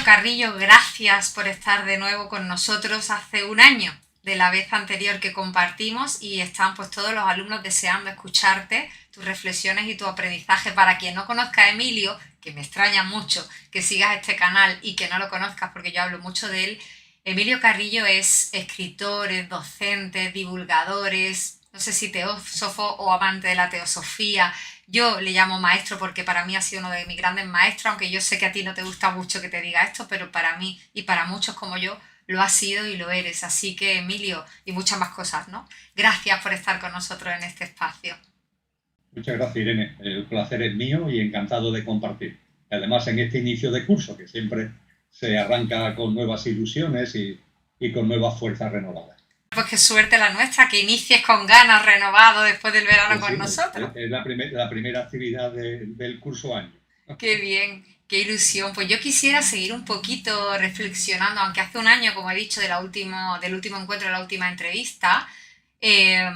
Carrillo, gracias por estar de nuevo con nosotros hace un año de la vez anterior que compartimos y están pues todos los alumnos deseando escucharte, tus reflexiones y tu aprendizaje. Para quien no conozca a Emilio, que me extraña mucho que sigas este canal y que no lo conozcas porque yo hablo mucho de él, Emilio Carrillo es escritor, es docente, divulgador, no sé si teósofo o amante de la teosofía. Yo le llamo maestro porque para mí ha sido uno de mis grandes maestros, aunque yo sé que a ti no te gusta mucho que te diga esto, pero para mí y para muchos como yo lo has sido y lo eres. Así que Emilio, y muchas más cosas, ¿no? Gracias por estar con nosotros en este espacio. Muchas gracias, Irene. El placer es mío y encantado de compartir. Además, en este inicio de curso, que siempre se arranca con nuevas ilusiones y con nuevas fuerzas renovadas. Pues qué suerte la nuestra, que inicies con ganas, renovado después del verano Pues con sí, nosotros. es la primera actividad del curso año. Qué bien, qué ilusión. Pues yo quisiera seguir un poquito reflexionando, aunque hace un año, como he dicho, del último encuentro, de la última entrevista, eh,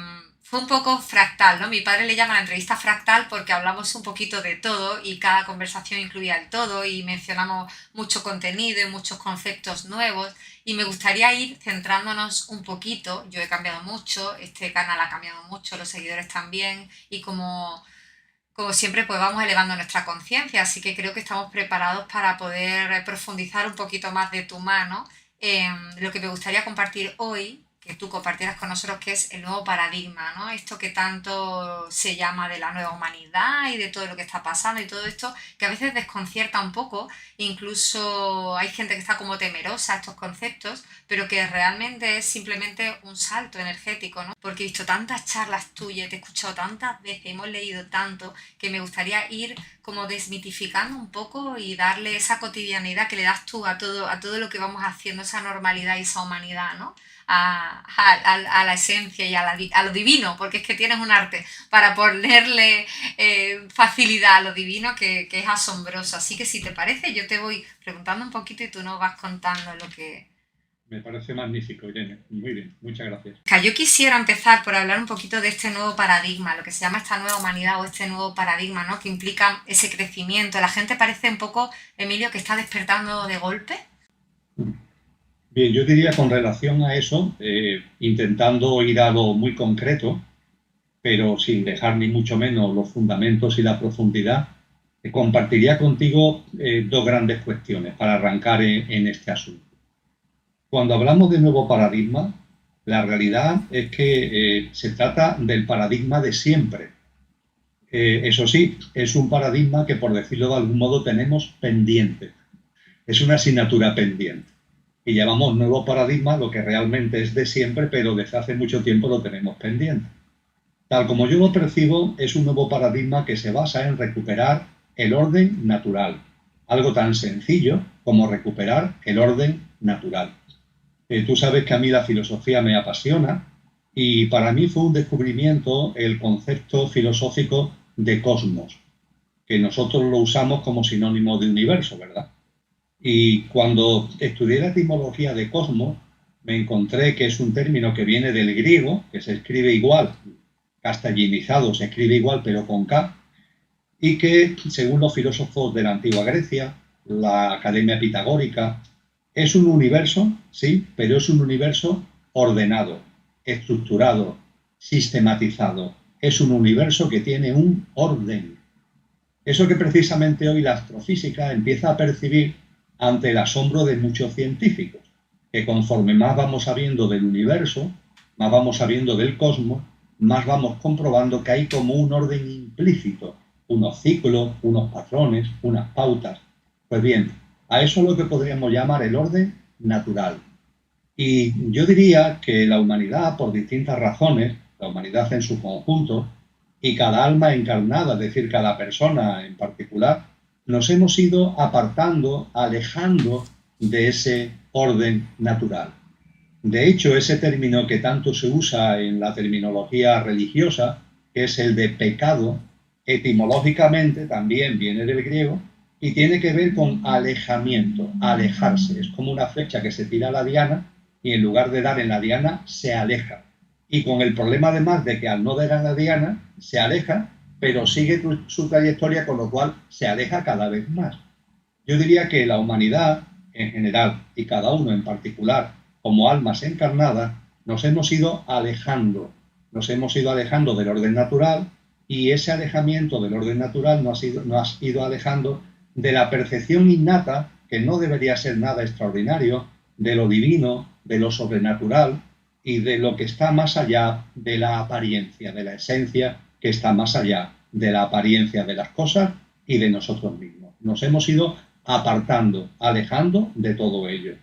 fue un poco fractal, ¿no? Mi padre le llama la entrevista fractal porque hablamos un poquito de todo y cada conversación incluía el todo y mencionamos mucho contenido y muchos conceptos nuevos. Y me gustaría ir centrándonos un poquito. Yo he cambiado mucho, este canal ha cambiado mucho, los seguidores también, y como siempre, pues vamos elevando nuestra conciencia, así que creo que estamos preparados para poder profundizar un poquito más de tu mano en lo que me gustaría compartir hoy, que tú compartieras con nosotros, que es el nuevo paradigma, ¿no? Esto que tanto se llama de la nueva humanidad y de todo lo que está pasando y todo esto, que a veces desconcierta un poco, incluso hay gente que está como temerosa a estos conceptos, pero que realmente es simplemente un salto energético, ¿no? Porque he visto tantas charlas tuyas, te he escuchado tantas veces, hemos leído tanto, que me gustaría ir como desmitificando un poco y darle esa cotidianidad que le das tú a todo lo que vamos haciendo, esa normalidad y esa humanidad, ¿no? A la esencia y a lo divino, porque es que tienes un arte para ponerle facilidad a lo divino que es asombroso. Así que si te parece, yo te voy preguntando un poquito y tú nos vas contando lo que, Me parece magnífico, Irene. Muy bien, muchas gracias. yo quisiera empezar por hablar un poquito de este nuevo paradigma, lo que se llama esta nueva humanidad o este nuevo paradigma, ¿no? Que implica ese crecimiento. La gente parece un poco, Emilio, que está despertando de golpe. Bien, yo diría con relación a eso, intentando ir a algo muy concreto, pero sin dejar ni mucho menos los fundamentos y la profundidad, compartiría contigo dos grandes cuestiones para arrancar en este asunto. Cuando hablamos de nuevo paradigma, la realidad es que se trata del paradigma de siempre. Eso sí, es un paradigma que, por decirlo de algún modo, tenemos pendiente. Es una asignatura pendiente. Y llamamos nuevo paradigma lo que realmente es de siempre, pero desde hace mucho tiempo lo tenemos pendiente. Tal como yo lo percibo, es un nuevo paradigma que se basa en recuperar el orden natural. Algo tan sencillo como recuperar el orden natural. Tú sabes que a mí la filosofía me apasiona y para mí fue un descubrimiento el concepto filosófico de cosmos, que nosotros lo usamos como sinónimo de universo, ¿verdad? Y cuando estudié la etimología de cosmos, me encontré que es un término que viene del griego, que se escribe igual, castellanizado se escribe igual pero con K, y que, según los filósofos de la antigua Grecia, la Academia Pitagórica, es un universo, sí, pero es un universo ordenado, estructurado, sistematizado. Es un universo que tiene un orden. Eso que precisamente hoy la astrofísica empieza a percibir ante el asombro de muchos científicos, que conforme más vamos sabiendo del universo, más vamos sabiendo del cosmos, más vamos comprobando que hay como un orden implícito, unos ciclos, unos patrones, unas pautas. Pues bien, a eso es lo que podríamos llamar el orden natural. Y yo diría que la humanidad, por distintas razones, la humanidad en su conjunto, y cada alma encarnada, es decir, cada persona en particular, nos hemos ido apartando, alejando de ese orden natural. De hecho, ese término que tanto se usa en la terminología religiosa, que es el de pecado, etimológicamente también viene del griego y tiene que ver con alejamiento, alejarse. Es como una flecha que se tira a la diana y en lugar de dar en la diana se aleja. Y con el problema además de que al no dar en la diana se aleja, pero sigue su trayectoria, con lo cual se aleja cada vez más. Yo diría que la humanidad en general y cada uno en particular como almas encarnadas, nos hemos ido alejando del orden natural, y ese alejamiento del orden natural nos ha ido alejando de la percepción innata, que no debería ser nada extraordinario, de lo divino, de lo sobrenatural y de lo que está más allá de la apariencia, de la esencia que está más allá de la apariencia de las cosas y de nosotros mismos. Nos hemos ido apartando, alejando de todo ello.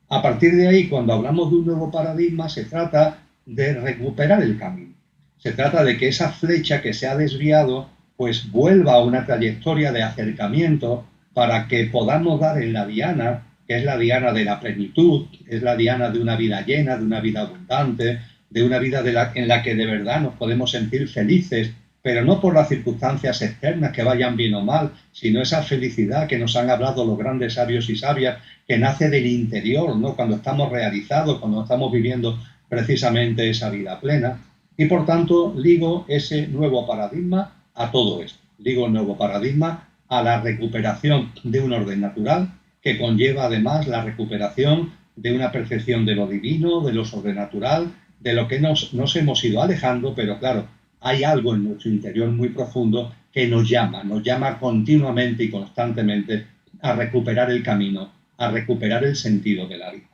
A partir de ahí, cuando hablamos de un nuevo paradigma, se trata de recuperar el camino. Se trata de que esa flecha que se ha desviado pues vuelva a una trayectoria de acercamiento para que podamos dar en la diana, que es la diana de la plenitud, es la diana de una vida llena, de una vida abundante, de una vida en la que de verdad nos podemos sentir felices, pero no por las circunstancias externas que vayan bien o mal, sino esa felicidad que nos han hablado los grandes sabios y sabias, que nace del interior, ¿no? Cuando estamos realizados, cuando estamos viviendo precisamente esa vida plena. Y por tanto, ligo ese nuevo paradigma a todo esto. Ligo el nuevo paradigma a la recuperación de un orden natural, que conlleva además la recuperación de una percepción de lo divino, de lo sobrenatural, de lo que nos hemos ido alejando, pero claro, hay algo en nuestro interior muy profundo que nos llama continuamente y constantemente a recuperar el camino, a recuperar el sentido de la vida.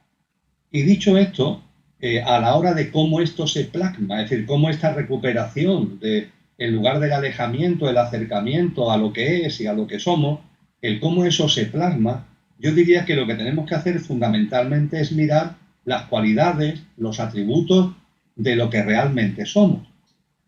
Y dicho esto, a la hora de cómo esto se plasma, es decir, cómo esta recuperación, en lugar del alejamiento, el acercamiento a lo que es y a lo que somos, el cómo eso se plasma, yo diría que lo que tenemos que hacer fundamentalmente es mirar las cualidades, los atributos de lo que realmente somos.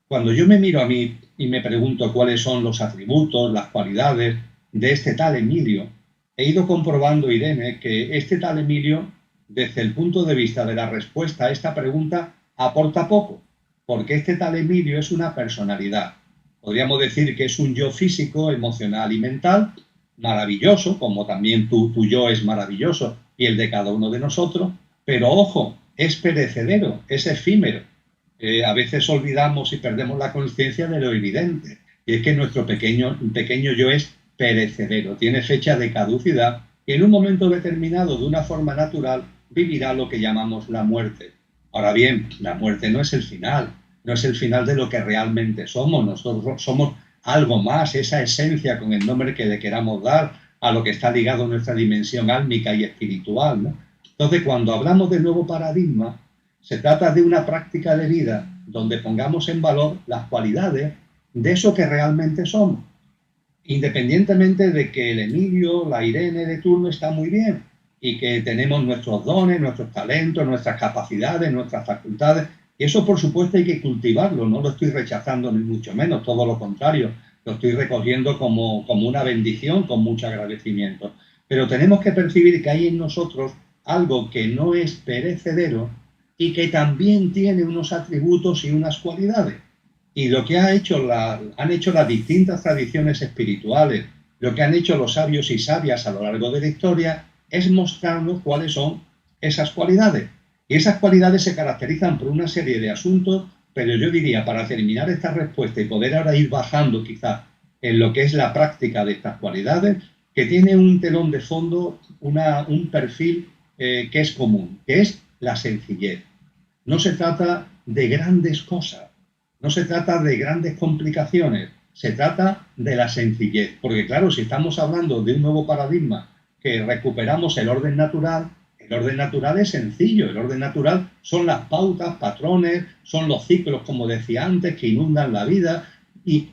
Cuando yo me miro a mí y me pregunto cuáles son los atributos, las cualidades de este tal Emilio, he ido comprobando, Irene, que este tal Emilio, desde el punto de vista de la respuesta a esta pregunta, aporta poco, porque este tal Emilio es una personalidad. Podríamos decir que es un yo físico, emocional y mental, maravilloso, como también tu yo es maravilloso y el de cada uno de nosotros, pero ojo, es perecedero, es efímero. A veces olvidamos y perdemos la conciencia de lo evidente, y es que nuestro pequeño yo es perecedero, tiene fecha de caducidad y en un momento determinado, de una forma natural, vivirá lo que llamamos la muerte. Ahora bien, la muerte no es el final, no es el final de lo que realmente somos. Nosotros somos algo más, esa esencia con el nombre que le queramos dar a lo que está ligado a nuestra dimensión álmica y espiritual, ¿no? Entonces, cuando hablamos del nuevo paradigma, se trata de una práctica de vida donde pongamos en valor las cualidades de eso que realmente somos, independientemente de que el Emilio, la Irene de turno está muy bien y que tenemos nuestros dones, nuestros talentos, nuestras capacidades, nuestras facultades, y eso por supuesto hay que cultivarlo, no lo estoy rechazando ni mucho menos, todo lo contrario, lo estoy recogiendo como una bendición, con mucho agradecimiento. Pero tenemos que percibir que hay en nosotros algo que no es perecedero y que también tiene unos atributos y unas cualidades. Y lo que han hecho las distintas tradiciones espirituales, lo que han hecho los sabios y sabias a lo largo de la historia, es mostrarnos cuáles son esas cualidades. Y esas cualidades se caracterizan por una serie de asuntos, pero yo diría, para terminar esta respuesta y poder ahora ir bajando quizás en lo que es la práctica de estas cualidades, que tiene un telón de fondo, un perfil que es común, que es la sencillez. No se trata de grandes cosas, no se trata de grandes complicaciones, se trata de la sencillez. Porque claro, si estamos hablando de un nuevo paradigma, que recuperamos el orden natural es sencillo, el orden natural son las pautas, patrones, son los ciclos, como decía antes, que inundan la vida y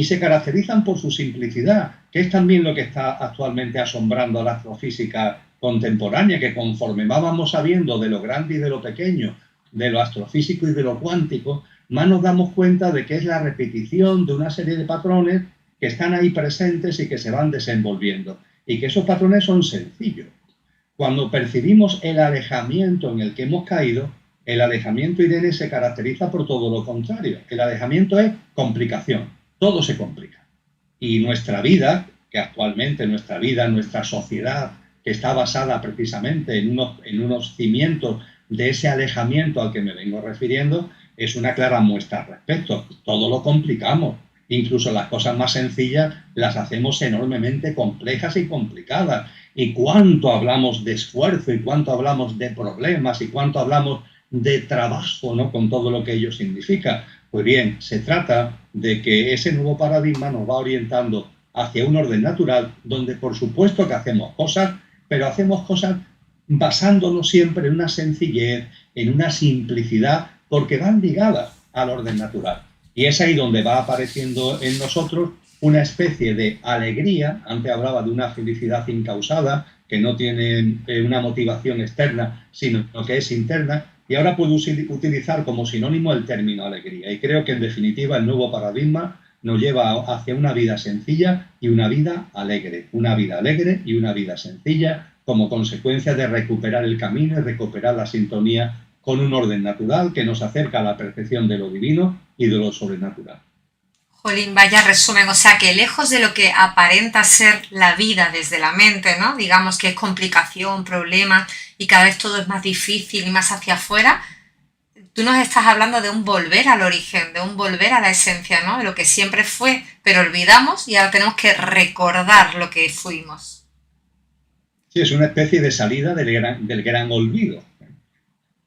se caracterizan por su simplicidad, que es también lo que está actualmente asombrando a la astrofísica contemporánea, que conforme vamos sabiendo de lo grande y de lo pequeño, de lo astrofísico y de lo cuántico, más nos damos cuenta de que es la repetición de una serie de patrones que están ahí presentes y que se van desenvolviendo, y que esos patrones son sencillos. Cuando percibimos el alejamiento en el que hemos caído, el alejamiento, Irene, se caracteriza por todo lo contrario. El alejamiento es complicación, todo se complica. Y nuestra vida, que actualmente nuestra sociedad, que está basada precisamente en unos cimientos de ese alejamiento al que me vengo refiriendo, es una clara muestra al respecto. Todo lo complicamos. Incluso las cosas más sencillas las hacemos enormemente complejas y complicadas. Y cuánto hablamos de esfuerzo, y cuánto hablamos de problemas, y cuánto hablamos de trabajo, ¿no? Con todo lo que ello significa. Pues bien, se trata de que ese nuevo paradigma nos va orientando hacia un orden natural, donde por supuesto que hacemos cosas, pero hacemos cosas basándonos siempre en una sencillez, en una simplicidad, porque van ligadas al orden natural. Y es ahí donde va apareciendo en nosotros una especie de alegría. Antes hablaba de una felicidad incausada, que no tiene una motivación externa, sino que es interna, y ahora puedo utilizar como sinónimo el término alegría. Y creo que en definitiva el nuevo paradigma nos lleva hacia una vida sencilla y una vida alegre y una vida sencilla, como consecuencia de recuperar el camino y recuperar la sintonía con un orden natural que nos acerca a la perfección de lo divino y de lo sobrenatural. Jolín, vaya resumen, o sea que lejos de lo que aparenta ser la vida desde la mente, ¿no? Digamos que es complicación, problema y cada vez todo es más difícil y más hacia afuera, tú nos estás hablando de un volver al origen, de un volver a la esencia, ¿no? De lo que siempre fue, pero olvidamos y ahora tenemos que recordar lo que fuimos. Sí, es una especie de salida del gran olvido.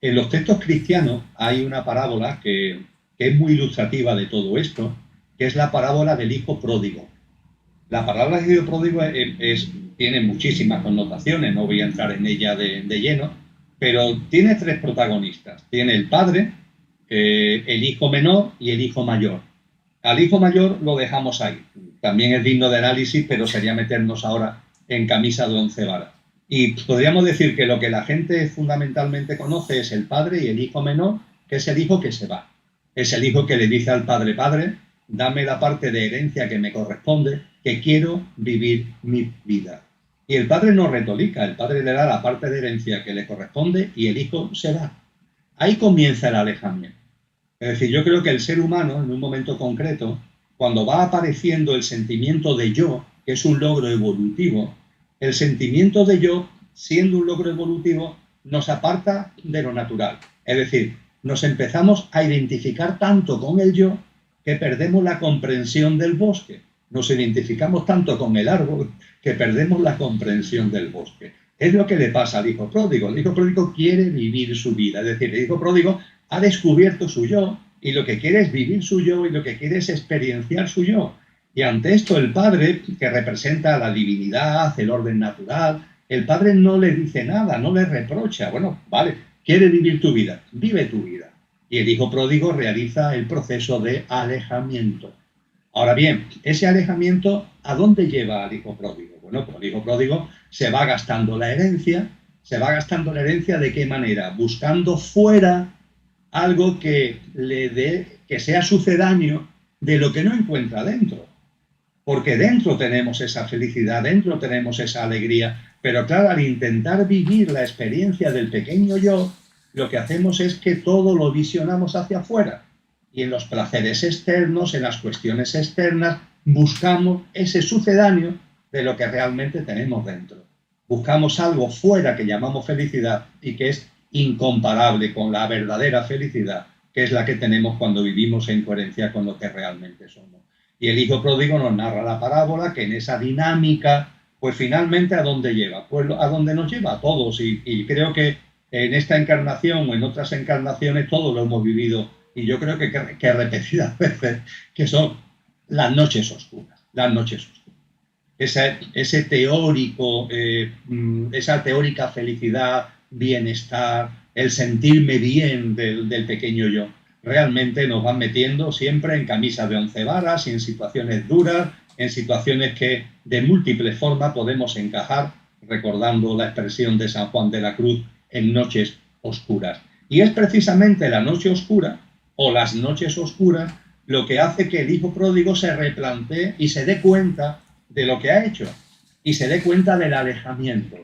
En los textos cristianos hay una parábola que es muy ilustrativa de todo esto, que es la parábola del hijo pródigo. La parábola del hijo pródigo tiene muchísimas connotaciones, no voy a entrar en ella de lleno, pero tiene tres protagonistas. Tiene el padre, el hijo menor y el hijo mayor. Al hijo mayor lo dejamos ahí. También es digno de análisis, pero sería meternos ahora en camisa de 11 varas. Y podríamos decir que lo que la gente fundamentalmente conoce es el padre y el hijo menor, que es el hijo que se va. Es el hijo que le dice al padre, padre, dame la parte de herencia que me corresponde, que quiero vivir mi vida. Y el padre no retolica, el padre le da la parte de herencia que le corresponde y el hijo se va. Ahí comienza el alejamiento. Es decir, yo creo que el ser humano, en un momento concreto, cuando va apareciendo el sentimiento de yo, que es un logro evolutivo, el sentimiento de yo, siendo un logro evolutivo, nos aparta de lo natural. Es decir, nos empezamos a identificar tanto con el yo que perdemos la comprensión del bosque. Nos identificamos tanto con el árbol que perdemos la comprensión del bosque. Es lo que le pasa al hijo pródigo. El hijo pródigo quiere vivir su vida. Es decir, el hijo pródigo ha descubierto su yo y lo que quiere es vivir su yo y lo que quiere es experienciar su yo. Y ante esto el padre, que representa la divinidad, el orden natural, el padre no le dice nada, no le reprocha. Bueno, vale, quiere vivir tu vida, vive tu vida. Y el hijo pródigo realiza el proceso de alejamiento. Ahora bien, ese alejamiento, ¿a dónde lleva al hijo pródigo? Bueno, pues el hijo pródigo se va gastando la herencia. ¿Se va gastando la herencia de qué manera? Buscando fuera algo que le dé, que sea sucedáneo de lo que no encuentra dentro. Porque dentro tenemos esa felicidad, dentro tenemos esa alegría, pero claro, al intentar vivir la experiencia del pequeño yo, lo que hacemos es que todo lo visionamos hacia afuera. Y en los placeres externos, en las cuestiones externas, buscamos ese sucedáneo de lo que realmente tenemos dentro. Buscamos algo fuera que llamamos felicidad y que es incomparable con la verdadera felicidad, que es la que tenemos cuando vivimos en coherencia con lo que realmente somos. Y el hijo pródigo nos narra la parábola que en esa dinámica, pues finalmente ¿a dónde lleva? Pues a donde nos lleva a todos. Y creo que en esta encarnación o en otras encarnaciones todos lo hemos vivido. Y yo creo que repetidas veces, que son las noches oscuras. Las noches oscuras. Ese teórico, esa teórica felicidad, bienestar, el sentirme bien del pequeño yo, realmente nos van metiendo siempre en camisa de 11 varas y en situaciones duras, en situaciones que de múltiples formas podemos encajar, recordando la expresión de San Juan de la Cruz, en noches oscuras. Y es precisamente la noche oscura o las noches oscuras lo que hace que el hijo pródigo se replantee y se dé cuenta de lo que ha hecho y se dé cuenta del alejamiento.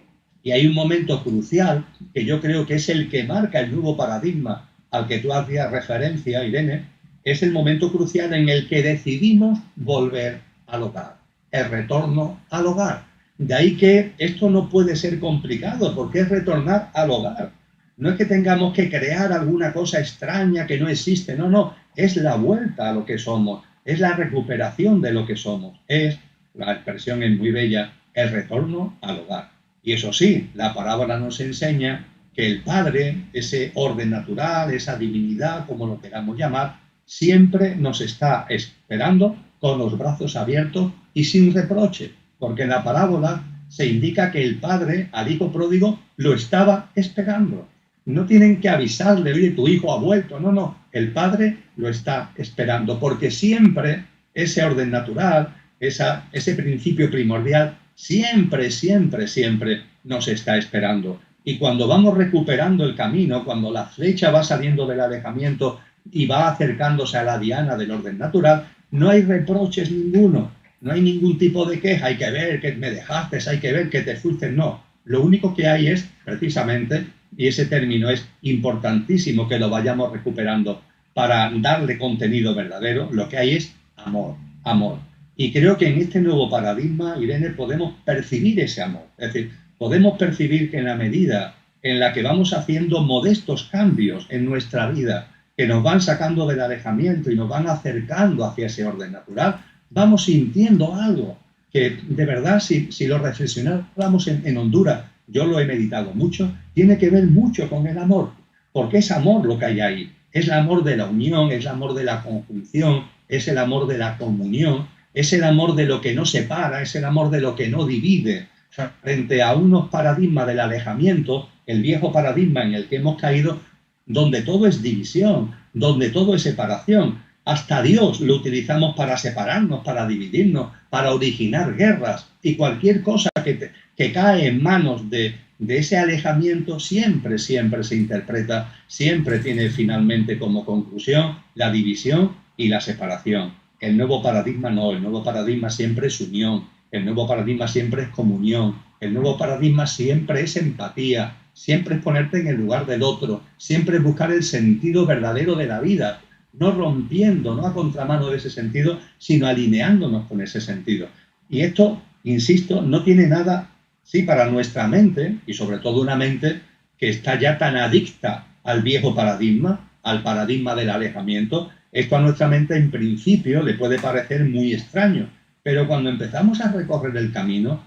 Y hay un momento crucial que yo creo que es el que marca el nuevo paradigma al que tú hacías referencia, Irene, es el momento crucial en el que decidimos volver al hogar, el retorno al hogar. De ahí que esto no puede ser complicado, porque es retornar al hogar. No es que tengamos que crear alguna cosa extraña que no existe, no, es la vuelta a lo que somos, es la recuperación de lo que somos, es, la expresión es muy bella, el retorno al hogar. Y eso sí, la parábola nos enseña que el Padre, ese orden natural, esa divinidad, como lo queramos llamar, siempre nos está esperando con los brazos abiertos y sin reproche, porque en la parábola se indica que el Padre al hijo pródigo lo estaba esperando. No tienen que avisarle, oye, tu hijo ha vuelto. No, no, el Padre lo está esperando, porque siempre ese orden natural, ese principio primordial, siempre, siempre, siempre nos está esperando. Y cuando vamos recuperando el camino, cuando la flecha va saliendo del alejamiento y va acercándose a la diana del orden natural, no hay reproches ninguno, no hay ningún tipo de queja, hay que ver que me dejaste, hay que ver que te fuiste, no. Lo único que hay es, precisamente, y ese término es importantísimo que lo vayamos recuperando para darle contenido verdadero, lo que hay es amor, amor. Y creo que en este nuevo paradigma, Irene, podemos percibir ese amor. Es decir, podemos percibir que en la medida en la que vamos haciendo modestos cambios en nuestra vida, que nos van sacando del alejamiento y nos van acercando hacia ese orden natural, vamos sintiendo algo que de verdad, si lo reflexionáramos en Honduras, yo lo he meditado mucho, tiene que ver mucho con el amor, porque es amor lo que hay ahí. Es el amor de la unión, es el amor de la conjunción, es el amor de la comunión, es el amor de lo que no separa, es el amor de lo que no divide. O sea, frente a unos paradigmas del alejamiento, el viejo paradigma en el que hemos caído, donde todo es división, donde todo es separación. Hasta Dios lo utilizamos para separarnos, para dividirnos, para originar guerras. Y cualquier cosa que cae en manos de ese alejamiento siempre, siempre se interpreta, siempre tiene finalmente como conclusión la división y la separación. El nuevo paradigma no, el nuevo paradigma siempre es unión, el nuevo paradigma siempre es comunión, el nuevo paradigma siempre es empatía, siempre es ponerte en el lugar del otro, siempre es buscar el sentido verdadero de la vida, no rompiendo, no a contramano de ese sentido, sino alineándonos con ese sentido. Y esto, insisto, no tiene nada, sí, para nuestra mente, y sobre todo una mente que está ya tan adicta al viejo paradigma, al paradigma del alejamiento. Esto a nuestra mente en principio le puede parecer muy extraño, pero cuando empezamos a recorrer el camino,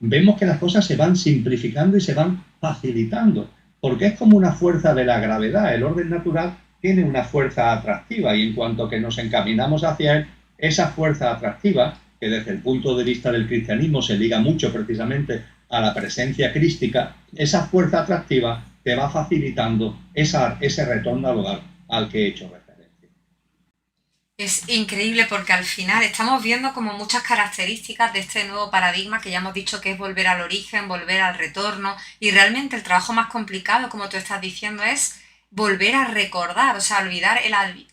vemos que las cosas se van simplificando y se van facilitando, porque es como una fuerza de la gravedad. El orden natural tiene una fuerza atractiva y en cuanto que nos encaminamos hacia él, esa fuerza atractiva, que desde el punto de vista del cristianismo se liga mucho precisamente a la presencia crística, esa fuerza atractiva te va facilitando ese retorno al hogar al que he hecho referencia. Es increíble porque al final estamos viendo como muchas características de este nuevo paradigma que ya hemos dicho que es volver al origen, volver al retorno y realmente el trabajo más complicado, como tú estás diciendo, es volver a recordar, o sea, olvidar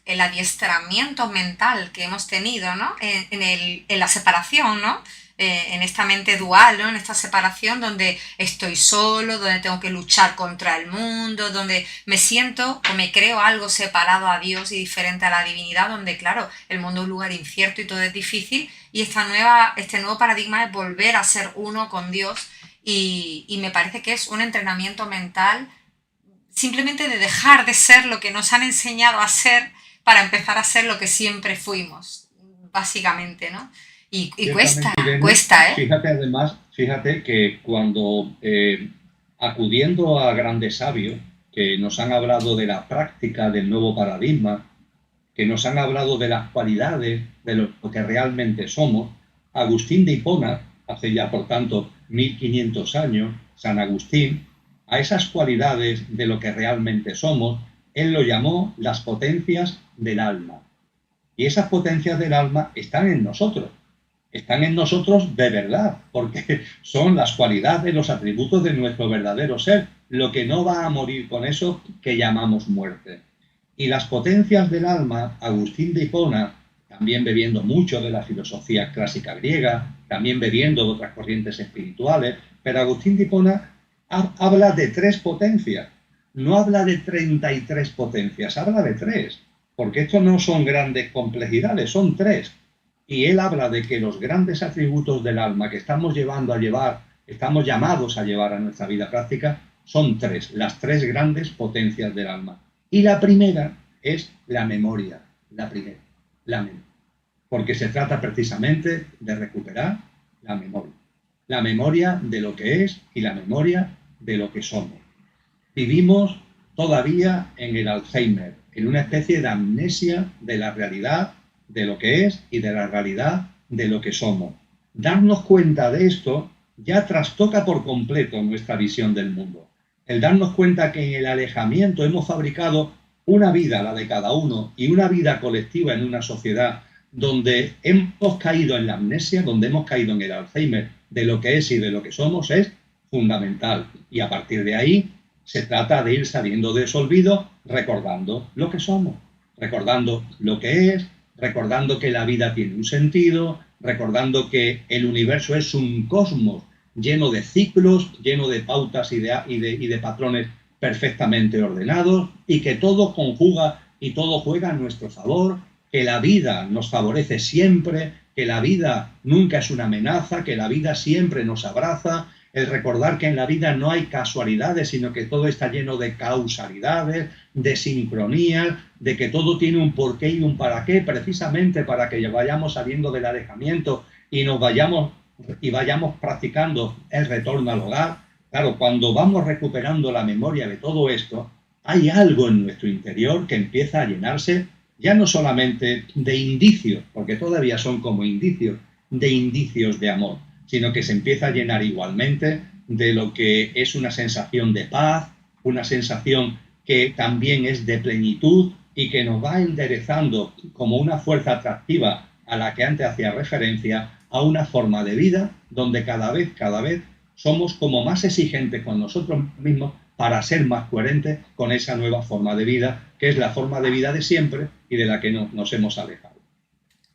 el adiestramiento mental que hemos tenido, ¿no? En la separación, ¿no? En esta mente dual, ¿no? En esta separación donde estoy solo, donde tengo que luchar contra el mundo, donde me siento o me creo algo separado a Dios y diferente a la divinidad, donde, claro, el mundo es un lugar incierto y todo es difícil, y este nuevo paradigma es volver a ser uno con Dios y me parece que es un entrenamiento mental simplemente de dejar de ser lo que nos han enseñado a ser para empezar a ser lo que siempre fuimos, básicamente, ¿no? Y cuesta, Ciertamente, Irene, cuesta, ¿eh? fíjate además, fíjate que cuando acudiendo a grandes sabios que nos han hablado de la práctica del nuevo paradigma, que nos han hablado de las cualidades de lo que realmente somos, Agustín de Hipona, hace ya por tanto 1500 años, San Agustín, a esas cualidades de lo que realmente somos, él lo llamó las potencias del alma. Y esas potencias del alma están en nosotros de verdad, porque son las cualidades, los atributos de nuestro verdadero ser, lo que no va a morir con eso que llamamos muerte. Y las potencias del alma, Agustín de Hipona, también bebiendo mucho de la filosofía clásica griega, también bebiendo de otras corrientes espirituales, pero Agustín de Hipona habla de 3 potencias, no habla de 33 potencias, habla de 3, porque estos no son grandes complejidades, son 3. Y él habla de que los grandes atributos del alma que estamos estamos llamados a llevar a nuestra vida práctica, son 3, las 3 grandes potencias del alma. Y la primera es la memoria, la primera, la mente. porque se trata precisamente de recuperar la memoria de lo que es y la memoria de lo que somos. Vivimos todavía en el Alzheimer, en una especie de amnesia de la realidad, de lo que es y de la realidad de lo que somos. Darnos cuenta de esto ya trastoca por completo nuestra visión del mundo. El darnos cuenta que en el alejamiento hemos fabricado una vida, la de cada uno, y una vida colectiva en una sociedad donde hemos caído en la amnesia, donde hemos caído en el Alzheimer de lo que es y de lo que somos, es fundamental. Y a partir de ahí se trata de ir saliendo de ese olvido recordando lo que somos, recordando lo que es, recordando que la vida tiene un sentido, recordando que el universo es un cosmos lleno de ciclos, lleno de pautas y de patrones perfectamente ordenados, y que todo conjuga y todo juega a nuestro favor, que la vida nos favorece siempre, que la vida nunca es una amenaza, que la vida siempre nos abraza, el recordar que en la vida no hay casualidades, sino que todo está lleno de causalidades, de sincronías, de que todo tiene un porqué y un para qué, precisamente para que vayamos saliendo del alejamiento y vayamos practicando el retorno al hogar. Claro, cuando vamos recuperando la memoria de todo esto, hay algo en nuestro interior que empieza a llenarse ya no solamente de indicios, porque todavía son como indicios de amor, sino que se empieza a llenar igualmente de lo que es una sensación de paz, una sensación que también es de plenitud y que nos va enderezando como una fuerza atractiva a la que antes hacía referencia, a una forma de vida donde cada vez somos como más exigentes con nosotros mismos para ser más coherentes con esa nueva forma de vida, que es la forma de vida de siempre y de la que nos hemos alejado.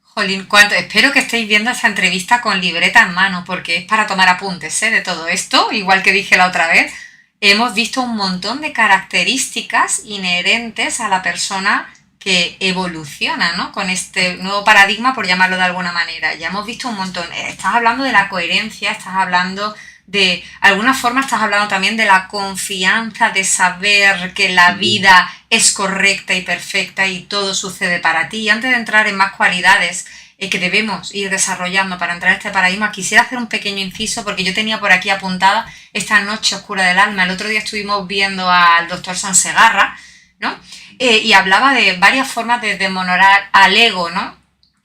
Jolín, espero que estéis viendo esa entrevista con libreta en mano, porque es para tomar apuntes, ¿eh? De todo esto, igual que dije la otra vez. Hemos visto un montón de características inherentes a la persona que evoluciona, ¿no? Con este nuevo paradigma, por llamarlo de alguna manera. Ya hemos visto un montón. Estás hablando de la coherencia, estás hablando de alguna forma, estás hablando también de la confianza, de saber que la vida es correcta y perfecta y todo sucede para ti. Y antes de entrar en más cualidades que debemos ir desarrollando para entrar en este paradigma, quisiera hacer un pequeño inciso porque yo tenía por aquí apuntada esta noche oscura del alma. El otro día estuvimos viendo al doctor Sansegarra, ¿no? Y hablaba de varias formas de desmonorar al ego, ¿no?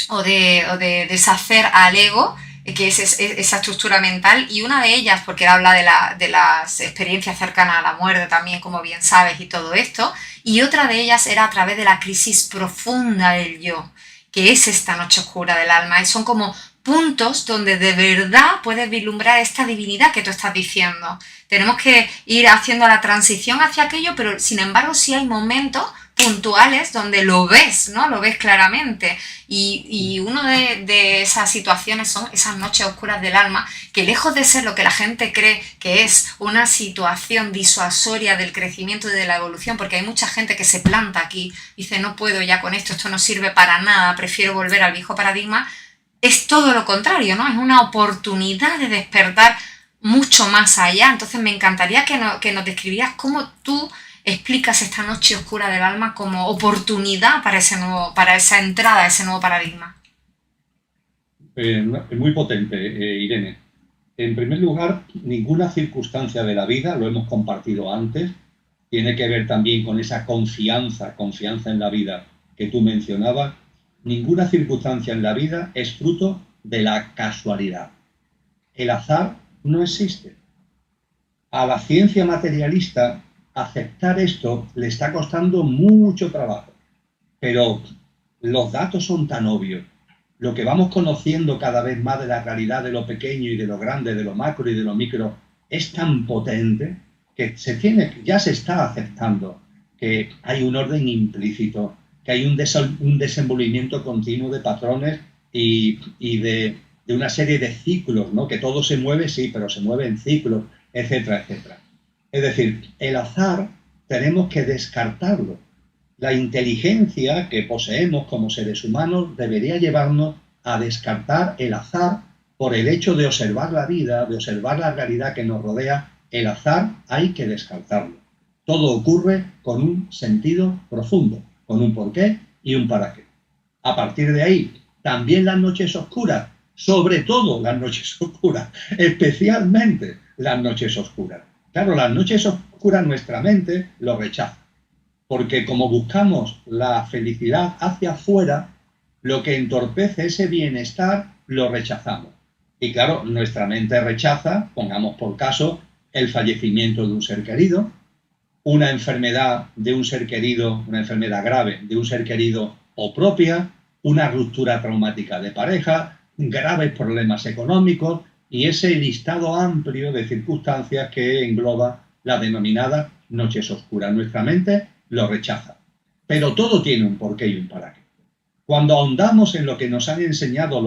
O de deshacer al ego, que es esa estructura mental, y una de ellas, porque él habla de las experiencias cercanas a la muerte también, como bien sabes, y todo esto, y otra de ellas era a través de la crisis profunda del yo, que es esta noche oscura del alma, y son como puntos donde de verdad puedes vislumbrar esta divinidad que tú estás diciendo. Tenemos que ir haciendo la transición hacia aquello, pero sin embargo sí hay momentos puntuales donde lo ves, ¿no? Lo ves claramente. Y una de esas situaciones son esas noches oscuras del alma, que lejos de ser lo que la gente cree que es una situación disuasoria del crecimiento y de la evolución, porque hay mucha gente que se planta aquí, dice no puedo ya con esto no sirve para nada, prefiero volver al viejo paradigma, es todo lo contrario, ¿no? Es una oportunidad de despertar mucho más allá. Entonces me encantaría que nos describieras cómo tú explicas esta noche oscura del alma como oportunidad para esa entrada a ese nuevo paradigma. Es muy potente, Irene. En primer lugar, ninguna circunstancia de la vida, lo hemos compartido antes, tiene que ver también con esa confianza en la vida que tú mencionabas. Ninguna circunstancia en la vida es fruto de la casualidad. El azar no existe. A la ciencia materialista aceptar esto le está costando mucho trabajo, pero los datos son tan obvios. Lo que vamos conociendo cada vez más de la realidad de lo pequeño y de lo grande, de lo macro y de lo micro, es tan potente que ya se está aceptando que hay un orden implícito, que hay un desenvolvimiento continuo de patrones y de una serie de ciclos, ¿no? Que todo se mueve, sí, pero se mueve en ciclos, etcétera, etcétera. Es decir, el azar tenemos que descartarlo. La inteligencia que poseemos como seres humanos debería llevarnos a descartar el azar por el hecho de observar la vida, de observar la realidad que nos rodea. El azar hay que descartarlo. Todo ocurre con un sentido profundo, con un porqué y un para qué. A partir de ahí, también las noches oscuras, sobre todo las noches oscuras, especialmente las noches oscuras. Claro, las noches oscuras nuestra mente lo rechaza, porque como buscamos la felicidad hacia afuera, lo que entorpece ese bienestar lo rechazamos. Y claro, nuestra mente rechaza, pongamos por caso, el fallecimiento de un ser querido, una enfermedad de un ser querido, una enfermedad grave de un ser querido o propia, una ruptura traumática de pareja, graves problemas económicos y ese listado amplio de circunstancias que engloba la denominada noches oscuras. Nuestra mente lo rechaza. Pero todo tiene un porqué y un para qué. Cuando ahondamos en lo que nos han enseñado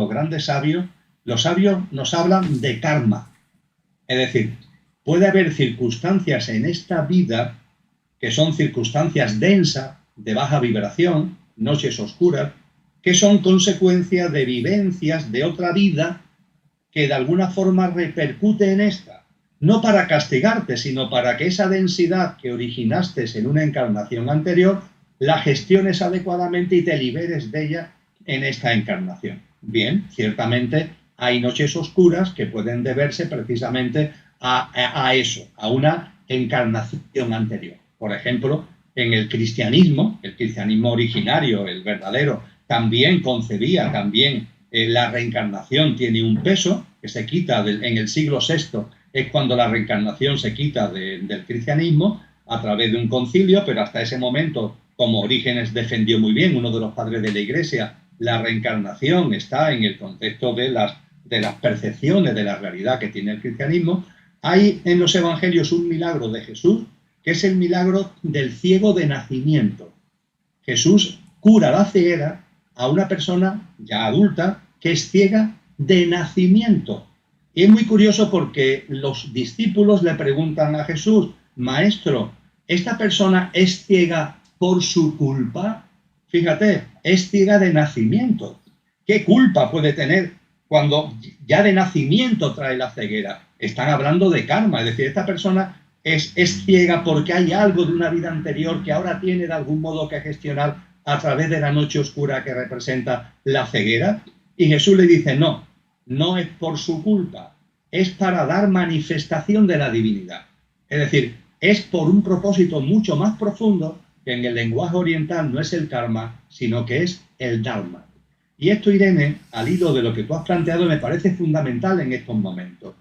los sabios nos hablan de karma. Es decir, puede haber circunstancias en esta vida que son circunstancias densas, de baja vibración, noches oscuras, que son consecuencia de vivencias de otra vida que de alguna forma repercute en esta. No para castigarte, sino para que esa densidad que originaste en una encarnación anterior la gestiones adecuadamente y te liberes de ella en esta encarnación. Bien, ciertamente hay noches oscuras que pueden deberse precisamente a eso, a una encarnación anterior. Por ejemplo, en el cristianismo originario, el verdadero, también concebía, la reencarnación tiene un peso que se quita en el siglo VI, es cuando la reencarnación se quita del cristianismo a través de un concilio, pero hasta ese momento, como Orígenes defendió muy bien, uno de los padres de la Iglesia, la reencarnación está en el contexto de las percepciones de la realidad que tiene el cristianismo. Hay en los evangelios un milagro de Jesús, que es el milagro del ciego de nacimiento. Jesús cura la ceguera a una persona ya adulta que es ciega de nacimiento. Y es muy curioso porque los discípulos le preguntan a Jesús: Maestro, ¿esta persona es ciega por su culpa? Fíjate, es ciega de nacimiento. ¿Qué culpa puede tener cuando ya de nacimiento trae la ceguera? Están hablando de karma, es decir, esta persona es ciega porque hay algo de una vida anterior que ahora tiene de algún modo que gestionar a través de la noche oscura que representa la ceguera. Y Jesús le dice: no, no es por su culpa, es para dar manifestación de la divinidad. Es decir, es por un propósito mucho más profundo, que en el lenguaje oriental no es el karma, sino que es el dharma. Y esto, Irene, al hilo de lo que tú has planteado, me parece fundamental en estos momentos.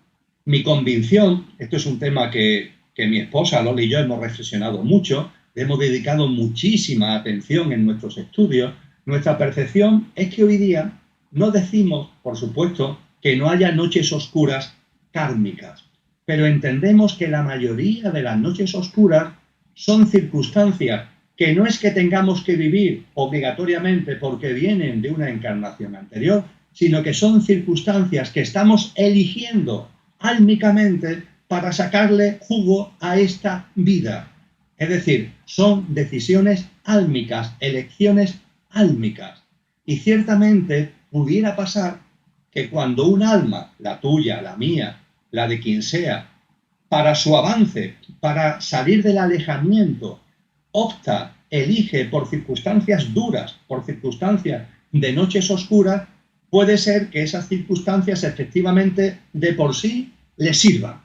Mi convicción, esto es un tema que mi esposa Lola y yo hemos reflexionado mucho, hemos dedicado muchísima atención en nuestros estudios. Nuestra percepción es que hoy día no decimos, por supuesto, que no haya noches oscuras kármicas, pero entendemos que la mayoría de las noches oscuras son circunstancias que no es que tengamos que vivir obligatoriamente porque vienen de una encarnación anterior, sino que son circunstancias que estamos eligiendo álmicamente para sacarle jugo a esta vida. Es decir, son decisiones álmicas, elecciones álmicas. Y ciertamente pudiera pasar que cuando un alma, la tuya, la mía, la de quien sea, para su avance, para salir del alejamiento, opta, elige por circunstancias duras, por circunstancias de noches oscuras, puede ser que esas circunstancias efectivamente de por sí le sirvan.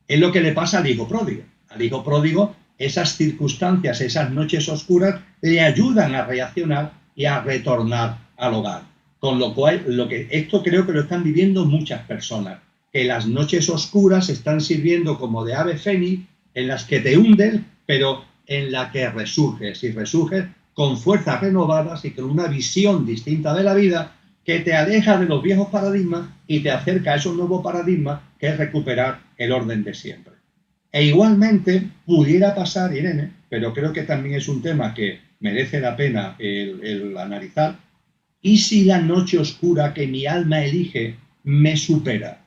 Es lo que le pasa al hijo pródigo. Al hijo pródigo, esas circunstancias, esas noches oscuras, le ayudan a reaccionar y a retornar al hogar. Con lo cual, esto creo que lo están viviendo muchas personas, que las noches oscuras están sirviendo como de ave fénix, en las que te hunden, pero en la que resurges, y resurges con fuerzas renovadas y con una visión distinta de la vida que te aleja de los viejos paradigmas y te acerca a esos nuevos paradigmas, que es recuperar el orden de siempre. E igualmente pudiera pasar, Irene, pero creo que también es un tema que merece la pena el analizar, ¿y si la noche oscura que mi alma elige me supera?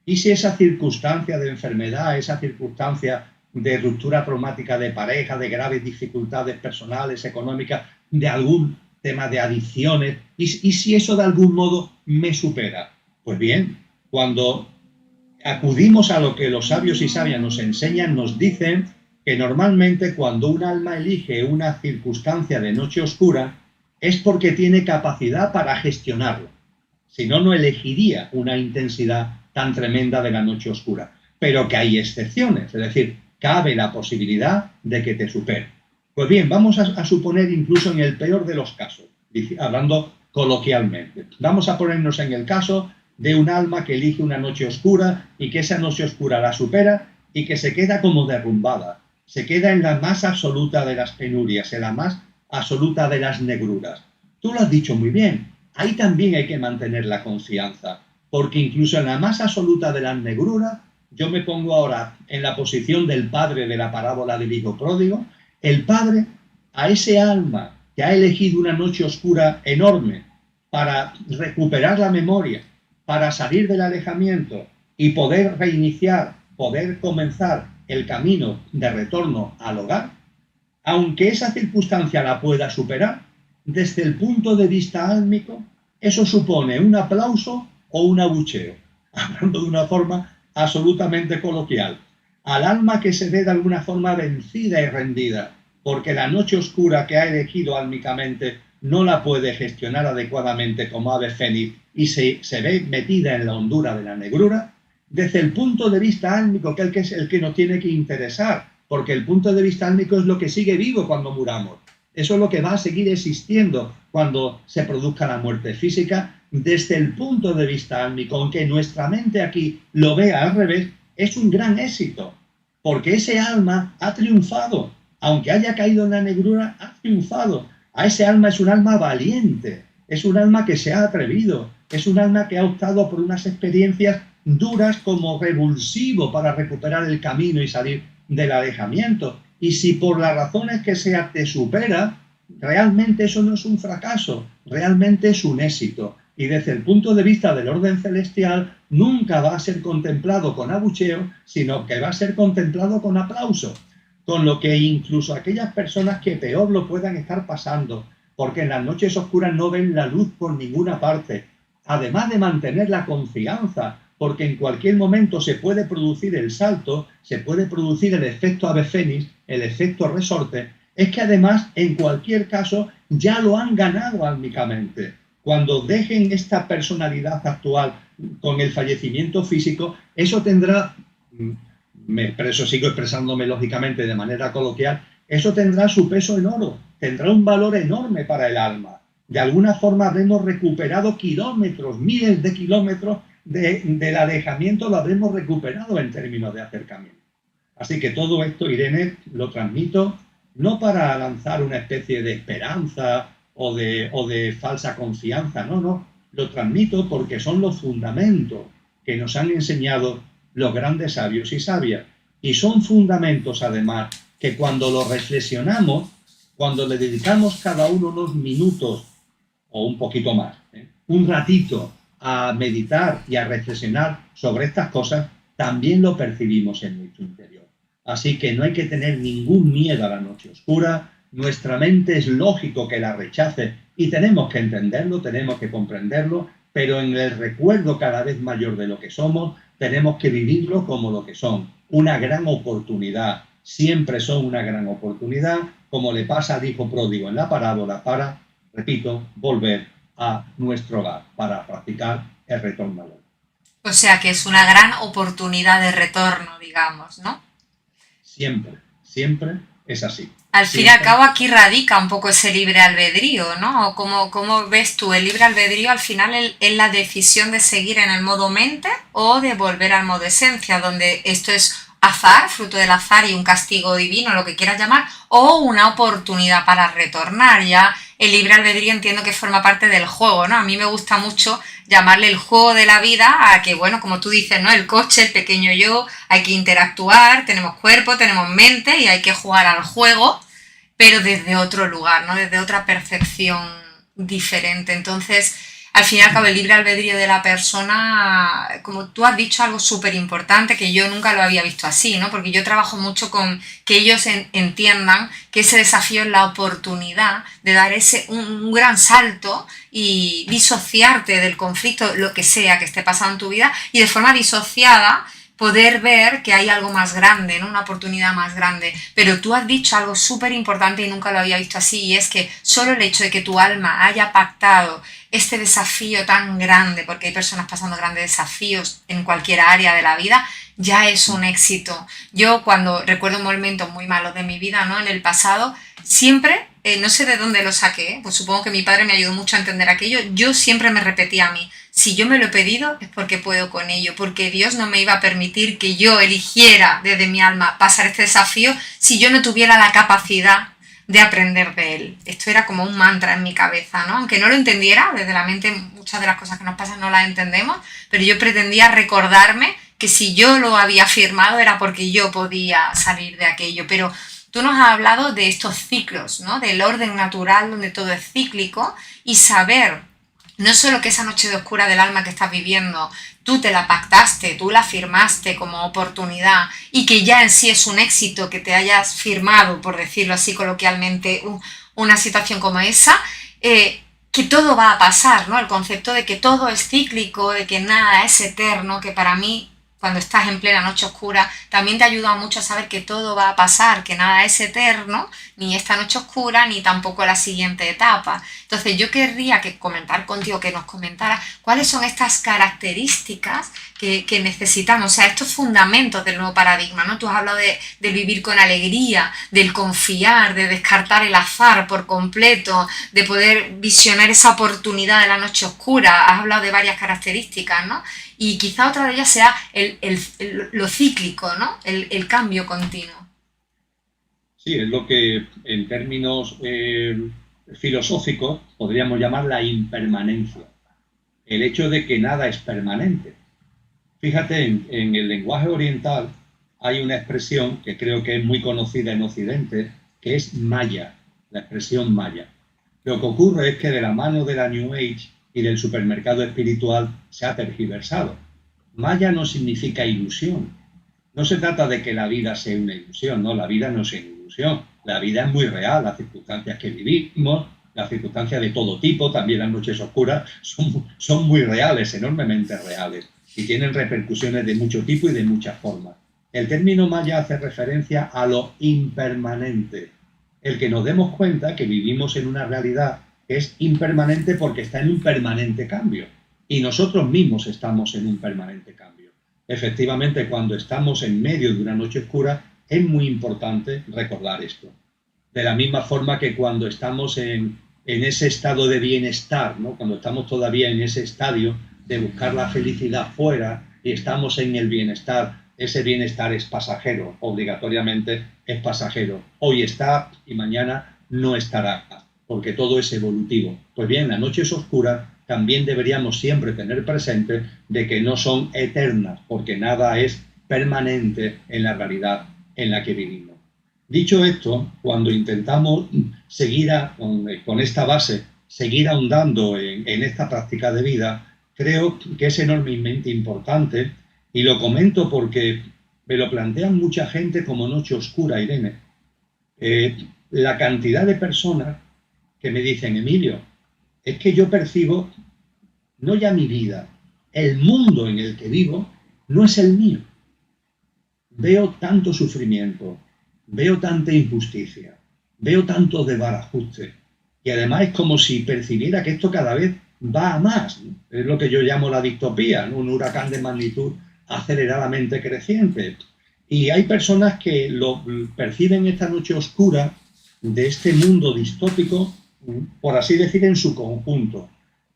¿Y si esa circunstancia de enfermedad, esa circunstancia de ruptura traumática de pareja, de graves dificultades personales, económicas, de algún tema de adicciones, y si eso de algún modo me supera? Pues bien, cuando acudimos a lo que los sabios y sabias nos enseñan, nos dicen que normalmente cuando un alma elige una circunstancia de noche oscura, es porque tiene capacidad para gestionarlo. Si no, no elegiría una intensidad tan tremenda de la noche oscura. Pero que hay excepciones, es decir, cabe la posibilidad de que te supere. Pues bien, vamos a suponer incluso en el peor de los casos, hablando coloquialmente. Vamos a ponernos en el caso de un alma que elige una noche oscura y que esa noche oscura la supera y que se queda como derrumbada, se queda en la más absoluta de las penurias, en la más absoluta de las negruras. Tú lo has dicho muy bien, ahí también hay que mantener la confianza, porque incluso en la más absoluta de las negruras, yo me pongo ahora en la posición del padre de la parábola del hijo pródigo. El padre, a ese alma que ha elegido una noche oscura enorme para recuperar la memoria, para salir del alejamiento y poder reiniciar, poder comenzar el camino de retorno al hogar, aunque esa circunstancia la pueda superar, desde el punto de vista álmico, eso supone un aplauso o un abucheo, hablando de una forma absolutamente coloquial. Al alma que se ve de alguna forma vencida y rendida, porque la noche oscura que ha elegido álmicamente no la puede gestionar adecuadamente como ave fénix y se ve metida en la hondura de la negrura, desde el punto de vista álmico, que es el que nos tiene que interesar, porque el punto de vista álmico es lo que sigue vivo cuando muramos. Eso es lo que va a seguir existiendo cuando se produzca la muerte física. Desde el punto de vista álmico, aunque nuestra mente aquí lo vea al revés, es un gran éxito, porque ese alma ha triunfado, aunque haya caído en la negrura, ha triunfado. A ese alma es un alma valiente, es un alma que se ha atrevido, es un alma que ha optado por unas experiencias duras como revulsivo para recuperar el camino y salir del alejamiento. Y si por las razones que sea te supera, realmente eso no es un fracaso, realmente es un éxito. Y desde el punto de vista del orden celestial, nunca va a ser contemplado con abucheo, sino que va a ser contemplado con aplauso. Con lo que incluso aquellas personas que peor lo puedan estar pasando, porque en las noches oscuras no ven la luz por ninguna parte, además de mantener la confianza, porque en cualquier momento se puede producir el salto, se puede producir el efecto ave fénix, el efecto resorte, es que además en cualquier caso ya lo han ganado álmicamente. Cuando dejen esta personalidad actual con el fallecimiento físico, eso tendrá, pero eso sigo expresándome lógicamente de manera coloquial, eso tendrá su peso en oro, tendrá un valor enorme para el alma. De alguna forma habremos recuperado kilómetros, miles de kilómetros del alejamiento, lo habremos recuperado en términos de acercamiento. Así que todo esto, Irene, lo transmito no para lanzar una especie de esperanza o de falsa confianza, no, lo transmito porque son los fundamentos que nos han enseñado los grandes sabios y sabias. Y son fundamentos, además, que cuando los reflexionamos, cuando le dedicamos cada uno unos minutos o un poquito más, un ratito a meditar y a reflexionar sobre estas cosas, también lo percibimos en nuestro interior. Así que no hay que tener ningún miedo a la noche oscura. Nuestra mente es lógico que la rechace y tenemos que entenderlo, tenemos que comprenderlo, pero en el recuerdo cada vez mayor de lo que somos, tenemos que vivirlo como lo que son, una gran oportunidad. Siempre son una gran oportunidad, como le pasa al hijo pródigo en la parábola, para, repito, volver a nuestro hogar, para practicar el retorno al hogar. O sea que es una gran oportunidad de retorno, digamos, ¿no? Siempre es así. Al fin y al cabo aquí radica un poco ese libre albedrío, ¿no? ¿Cómo ves tú? El libre albedrío al final es la decisión de seguir en el modo mente o de volver al modo esencia, donde esto es azar, fruto del azar y un castigo divino, lo que quieras llamar, o una oportunidad para retornar. Ya el libre albedrío entiendo que forma parte del juego, ¿no? A mí me gusta mucho llamarle el juego de la vida a que, bueno, como tú dices, ¿no? El coche, el pequeño yo, hay que interactuar, tenemos cuerpo, tenemos mente y hay que jugar al juego, pero desde otro lugar, ¿no? Desde otra percepción diferente. Entonces, al fin y al cabo, el libre albedrío de la persona, como tú has dicho, algo súper importante que yo nunca lo había visto así, ¿no? Porque yo trabajo mucho con que ellos entiendan que ese desafío es la oportunidad de dar un gran salto y disociarte del conflicto, lo que sea que esté pasando en tu vida, y de forma disociada poder ver que hay algo más grande, ¿no? Una oportunidad más grande. Pero tú has dicho algo súper importante y nunca lo había visto así, y es que solo el hecho de que tu alma haya pactado este desafío tan grande, porque hay personas pasando grandes desafíos en cualquier área de la vida, ya es un éxito. Yo cuando recuerdo momentos muy malos de mi vida, ¿no? En el pasado, siempre, no sé de dónde lo saqué, pues supongo que mi padre me ayudó mucho a entender aquello, yo siempre me repetía a mí, si yo me lo he pedido es porque puedo con ello, porque Dios no me iba a permitir que yo eligiera desde mi alma pasar este desafío si yo no tuviera la capacidad de aprender de él. Esto era como un mantra en mi cabeza, ¿no? Aunque no lo entendiera, desde la mente muchas de las cosas que nos pasan no las entendemos, pero yo pretendía recordarme que si yo lo había afirmado era porque yo podía salir de aquello. Pero tú nos has hablado de estos ciclos, ¿no? Del orden natural donde todo es cíclico y saber no solo que esa noche de oscura del alma que estás viviendo, tú te la pactaste, tú la firmaste como oportunidad y que ya en sí es un éxito que te hayas firmado, por decirlo así coloquialmente, una situación como esa, que todo va a pasar, ¿no? El concepto de que todo es cíclico, de que nada es eterno, que para mí, cuando estás en plena noche oscura, también te ayuda mucho a saber que todo va a pasar, que nada es eterno, ni esta noche oscura, ni tampoco la siguiente etapa. Entonces yo querría comentar contigo, que nos comentara cuáles son estas características que necesitamos, o sea, estos fundamentos del nuevo paradigma, ¿no? Tú has hablado de vivir con alegría, del confiar, de descartar el azar por completo, de poder visionar esa oportunidad de la noche oscura, has hablado de varias características, ¿no? Y quizá otra de ellas sea lo cíclico, ¿no? El cambio continuo. Sí, es lo que en términos filosóficos podríamos llamar la impermanencia. El hecho de que nada es permanente. Fíjate, en el lenguaje oriental hay una expresión que creo que es muy conocida en Occidente, que es maya, la expresión maya. Lo que ocurre es que de la mano de la New Age y del supermercado espiritual se ha tergiversado. Maya no significa ilusión. No se trata de que la vida sea una ilusión, no, la vida no es una ilusión. La vida es muy real, las circunstancias que vivimos, las circunstancias de todo tipo, también las noches oscuras, son muy reales, enormemente reales, y tienen repercusiones de mucho tipo y de muchas formas. El término maya hace referencia a lo impermanente, el que nos demos cuenta que vivimos en una realidad que es impermanente porque está en un permanente cambio, y nosotros mismos estamos en un permanente cambio. Efectivamente, cuando estamos en medio de una noche oscura, es muy importante recordar esto. De la misma forma que cuando estamos en ese estado de bienestar, ¿no? Cuando estamos todavía en ese estadio de buscar la felicidad fuera y estamos en el bienestar, ese bienestar es pasajero, obligatoriamente es pasajero. Hoy está y mañana no estará, porque todo es evolutivo. Pues bien, las noches oscuras también deberíamos siempre tener presente de que no son eternas, porque nada es permanente en la realidad en la que vivimos. Dicho esto, cuando intentamos seguir con esta base, seguir ahondando en esta práctica de vida, creo que es enormemente importante, y lo comento porque me lo plantean mucha gente como noche oscura, Irene. La cantidad de personas que me dicen, Emilio, es que yo percibo no ya mi vida, el mundo en el que vivo no es el mío. Veo tanto sufrimiento, veo tanta injusticia, veo tanto desbarajuste, y además es como si percibiera que esto cada vez va a más, ¿no? Es lo que yo llamo la distopía, ¿no? Un huracán de magnitud aceleradamente creciente. Y hay personas que lo perciben esta noche oscura de este mundo distópico, por así decir, en su conjunto.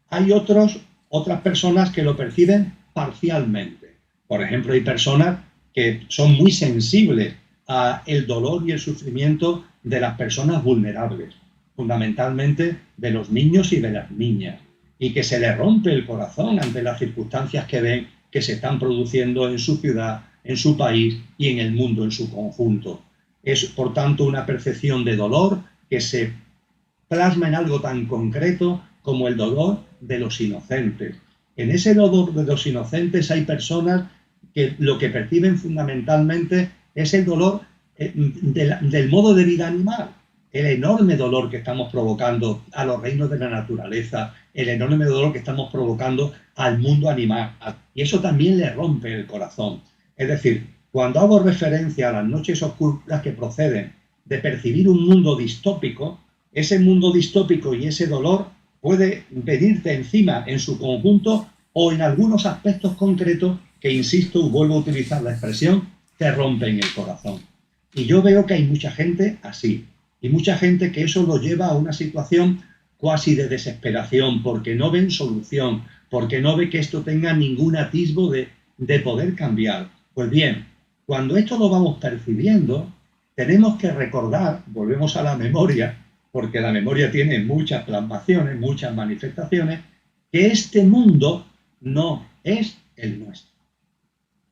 Hay otras personas que lo perciben parcialmente. Por ejemplo, hay personas que son muy sensibles al dolor y el sufrimiento de las personas vulnerables, fundamentalmente de los niños y de las niñas, y que se les rompe el corazón ante las circunstancias que ven que se están produciendo en su ciudad, en su país y en el mundo en su conjunto. Es, por tanto, una percepción de dolor que se plasma en algo tan concreto como el dolor de los inocentes. En ese dolor de los inocentes hay personas que lo que perciben fundamentalmente es el dolor del modo de vida animal, el enorme dolor que estamos provocando a los reinos de la naturaleza, el enorme dolor que estamos provocando al mundo animal. Y eso también le rompe el corazón. Es decir, cuando hago referencia a las noches oscuras que proceden de percibir un mundo distópico, ese mundo distópico y ese dolor puede venirte encima en su conjunto o en algunos aspectos concretos que, insisto, vuelvo a utilizar la expresión, te rompen el corazón. Y yo veo que hay mucha gente así, y mucha gente que eso lo lleva a una situación cuasi de desesperación, porque no ven solución, porque no ve que esto tenga ningún atisbo de poder cambiar. Pues bien, cuando esto lo vamos percibiendo, tenemos que recordar, volvemos a la memoria, porque la memoria tiene muchas plasmaciones, muchas manifestaciones, que este mundo no es el nuestro.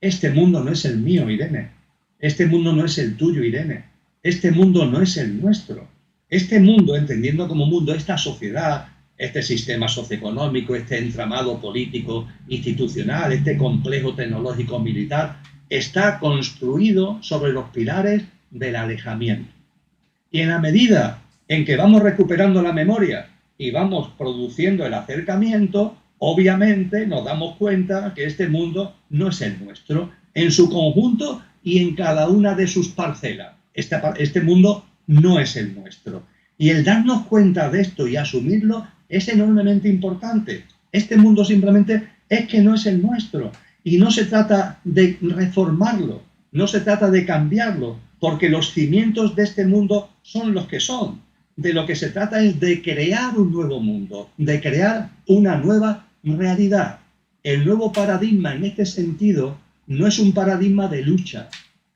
Este mundo no es el mío, Irene. Este mundo no es el tuyo, Irene. Este mundo no es el nuestro. Este mundo, entendiendo como mundo esta sociedad, este sistema socioeconómico, este entramado político institucional, este complejo tecnológico militar, está construido sobre los pilares del alejamiento. Y en la medida en que vamos recuperando la memoria y vamos produciendo el acercamiento, obviamente nos damos cuenta que este mundo no es el nuestro, en su conjunto y en cada una de sus parcelas. Este mundo no es el nuestro. Y el darnos cuenta de esto y asumirlo es enormemente importante. Este mundo simplemente es que no es el nuestro. Y no se trata de reformarlo, no se trata de cambiarlo, porque los cimientos de este mundo son los que son. De lo que se trata es de crear un nuevo mundo, de crear una nueva realidad. El nuevo paradigma en este sentido no es un paradigma de lucha,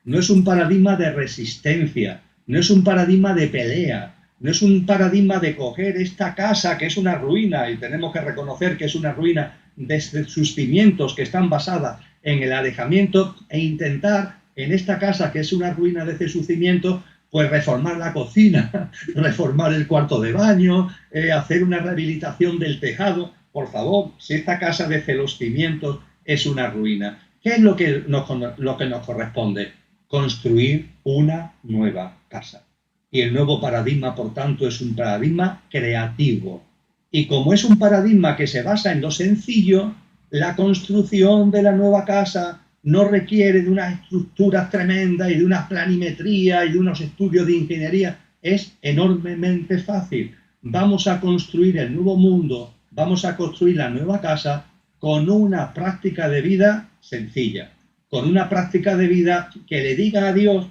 no es un paradigma de resistencia, no es un paradigma de pelea, no es un paradigma de coger esta casa que es una ruina y tenemos que reconocer que es una ruina desde sus cimientos que están basadas en el alejamiento e intentar en esta casa que es una ruina desde sus cimientos pues reformar la cocina, reformar el cuarto de baño, hacer una rehabilitación del tejado. Por favor, si esta casa desde los cimientos es una ruina, ¿qué es lo que nos corresponde? Construir una nueva casa. Y el nuevo paradigma, por tanto, es un paradigma creativo. Y como es un paradigma que se basa en lo sencillo, la construcción de la nueva casa no requiere de unas estructuras tremendas y de una planimetría y de unos estudios de ingeniería. Es enormemente fácil. Vamos a construir el nuevo mundo, vamos a construir la nueva casa con una práctica de vida sencilla, con una práctica de vida que le diga a Dios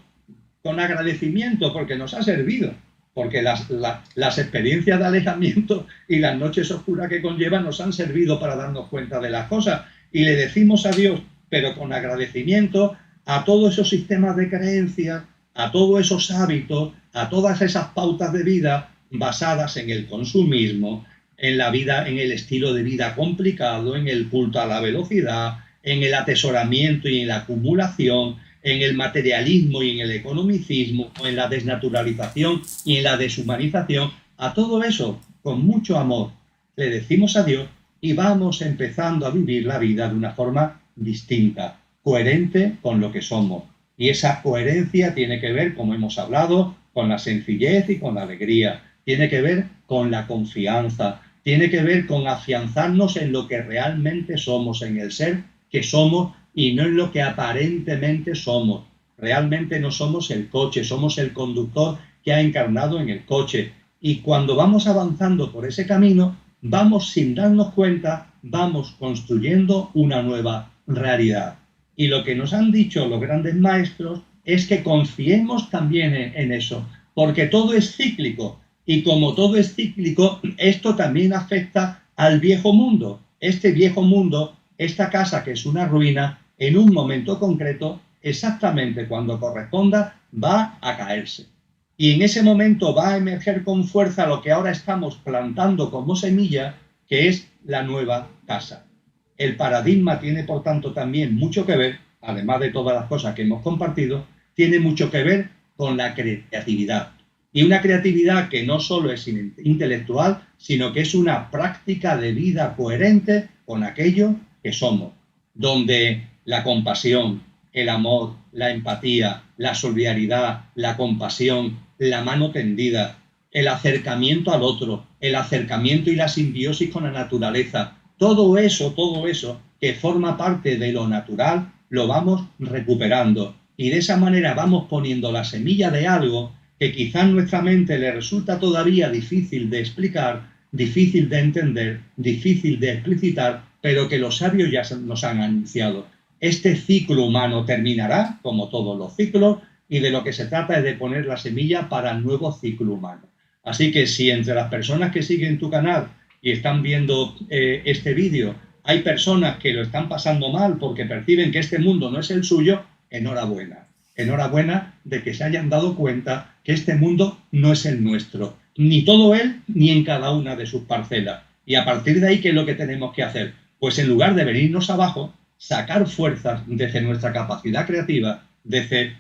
con agradecimiento porque nos ha servido, porque las experiencias de alejamiento y las noches oscuras que conllevan nos han servido para darnos cuenta de las cosas y le decimos a Dios, pero con agradecimiento, a todos esos sistemas de creencias, a todos esos hábitos, a todas esas pautas de vida basadas en el consumismo, en la vida, en el estilo de vida complicado, en el culto a la velocidad, en el atesoramiento y en la acumulación, en el materialismo y en el economicismo, en la desnaturalización y en la deshumanización. A todo eso, con mucho amor, le decimos a Dios y vamos empezando a vivir la vida de una forma distinta, coherente con lo que somos. Y esa coherencia tiene que ver, como hemos hablado, con la sencillez y con la alegría. Tiene que ver con la confianza. Tiene que ver con afianzarnos en lo que realmente somos, en el ser que somos y no en lo que aparentemente somos. Realmente no somos el coche, somos el conductor que ha encarnado en el coche. Y cuando vamos avanzando por ese camino, vamos sin darnos cuenta, vamos construyendo una nueva realidad. Y lo que nos han dicho los grandes maestros es que confiemos también en eso, porque todo es cíclico. Y como todo es cíclico, esto también afecta al viejo mundo. Este viejo mundo, esta casa que es una ruina, en un momento concreto, exactamente cuando corresponda, va a caerse. Y en ese momento va a emerger con fuerza lo que ahora estamos plantando como semilla, que es la nueva casa. El paradigma tiene, por tanto, también mucho que ver, además de todas las cosas que hemos compartido, tiene mucho que ver con la creatividad. Y una creatividad que no solo es intelectual, sino que es una práctica de vida coherente con aquello que somos, donde la compasión, el amor, la empatía, la solidaridad, la compasión, la mano tendida, el acercamiento al otro, el acercamiento y la simbiosis con la naturaleza, todo eso que forma parte de lo natural, lo vamos recuperando. Y de esa manera vamos poniendo la semilla de algo que quizá en nuestra mente le resulta todavía difícil de explicar, difícil de entender, difícil de explicitar, pero que los sabios ya nos han anunciado. Este ciclo humano terminará, como todos los ciclos, y de lo que se trata es de poner la semilla para el nuevo ciclo humano. Así que si entre las personas que siguen tu canal y están viendo este vídeo hay personas que lo están pasando mal porque perciben que este mundo no es el suyo, enhorabuena. Enhorabuena de que se hayan dado cuenta que este mundo no es el nuestro, ni todo él, ni en cada una de sus parcelas. Y a partir de ahí, ¿qué es lo que tenemos que hacer? Pues en lugar de venirnos abajo, sacar fuerzas desde nuestra capacidad creativa, desde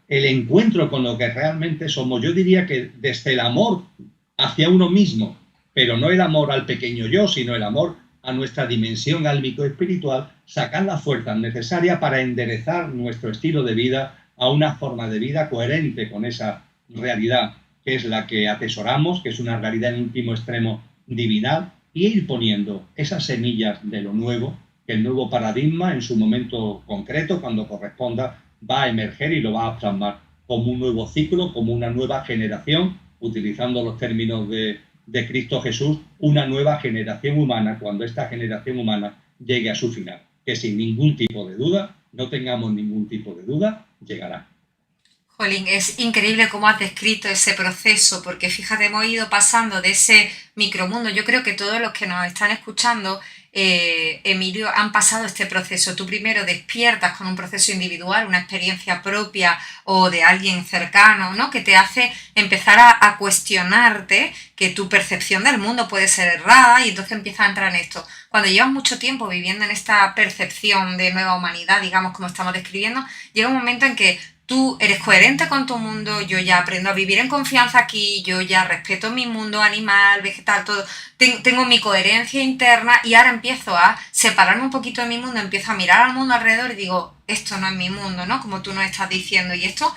el encuentro con lo que realmente somos. Yo diría que desde el amor hacia uno mismo, pero no el amor al pequeño yo, sino el amor a nuestra dimensión álmico-espiritual, sacar las fuerzas necesarias para enderezar nuestro estilo de vida a una forma de vida coherente con esa realidad que es la que atesoramos, que es una realidad en último extremo divinal, y ir poniendo esas semillas de lo nuevo, que el nuevo paradigma en su momento concreto, cuando corresponda, va a emerger y lo va a plasmar como un nuevo ciclo, como una nueva generación, utilizando los términos de Cristo Jesús, una nueva generación humana, cuando esta generación humana llegue a su final, que sin ningún tipo de duda, no tengamos ningún tipo de duda, llegará. Jolín, es increíble cómo has descrito ese proceso, porque fíjate, hemos ido pasando de ese micromundo. Yo creo que todos los que nos están escuchando, Emilio, han pasado este proceso. Tú primero despiertas con un proceso individual, una experiencia propia o de alguien cercano, ¿no? Que te hace empezar a cuestionarte que tu percepción del mundo puede ser errada y entonces empiezas a entrar en esto. Cuando llevas mucho tiempo viviendo en esta percepción de nueva humanidad, digamos, como estamos describiendo, llega un momento en que tú eres coherente con tu mundo, yo ya aprendo a vivir en confianza aquí, yo ya respeto mi mundo animal, vegetal, todo, tengo mi coherencia interna y ahora empiezo a separarme un poquito de mi mundo, empiezo a mirar al mundo alrededor y digo, esto no es mi mundo, ¿no? Como tú nos estás diciendo, y esto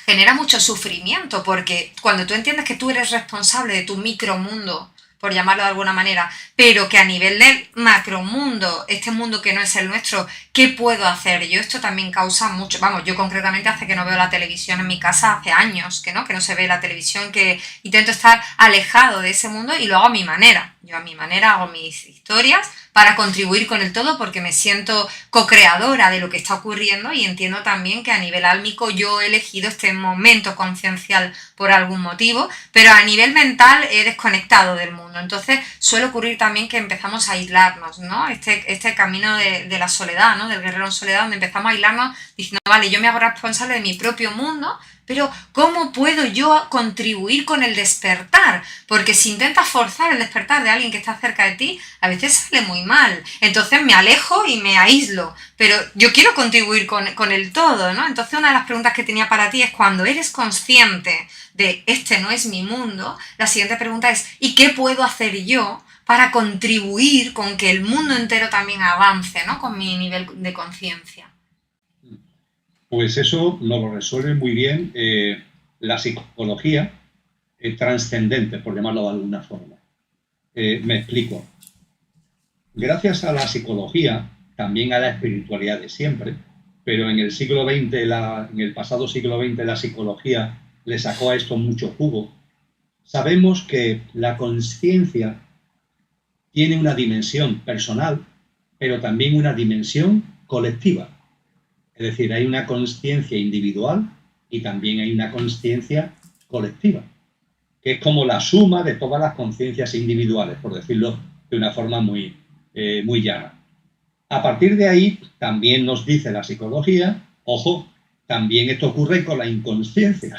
genera mucho sufrimiento porque cuando tú entiendes que tú eres responsable de tu micromundo, por llamarlo de alguna manera, pero que a nivel del macromundo, este mundo que no es el nuestro, ¿qué puedo hacer yo? Esto también causa mucho, vamos, yo concretamente hace que no veo la televisión en mi casa hace años, que no se ve la televisión, que intento estar alejado de ese mundo y lo hago a mi manera. Yo a mi manera hago mis historias para contribuir con el todo porque me siento co-creadora de lo que está ocurriendo y entiendo también que a nivel álmico yo he elegido este momento conciencial por algún motivo, pero a nivel mental he desconectado del mundo. Entonces suele ocurrir también que empezamos a aislarnos, ¿no? Este camino de la soledad, ¿no? Del guerrero en soledad, donde empezamos a aislarnos diciendo, vale, yo me hago responsable de mi propio mundo, pero ¿cómo puedo yo contribuir con el despertar? Porque si intentas forzar el despertar de alguien que está cerca de ti, a veces sale muy mal. Entonces me alejo y me aíslo. Pero yo quiero contribuir con el todo, ¿no? Entonces una de las preguntas que tenía para ti es cuando eres consciente de este no es mi mundo, la siguiente pregunta es ¿y qué puedo hacer yo para contribuir con que el mundo entero también avance, ¿no? Con mi nivel de conciencia? Pues eso nos lo resuelve muy bien la psicología trascendente, por llamarlo de alguna forma. Me explico. Gracias a la psicología, también a la espiritualidad de siempre, pero en el siglo XX, en el pasado siglo XX, la psicología le sacó a esto mucho jugo. Sabemos que la conciencia tiene una dimensión personal, pero también una dimensión colectiva. Es decir, hay una conciencia individual y también hay una conciencia colectiva, que es como la suma de todas las conciencias individuales, por decirlo de una forma muy llana. A partir de ahí, también nos dice la psicología, ojo, también esto ocurre con la inconsciencia.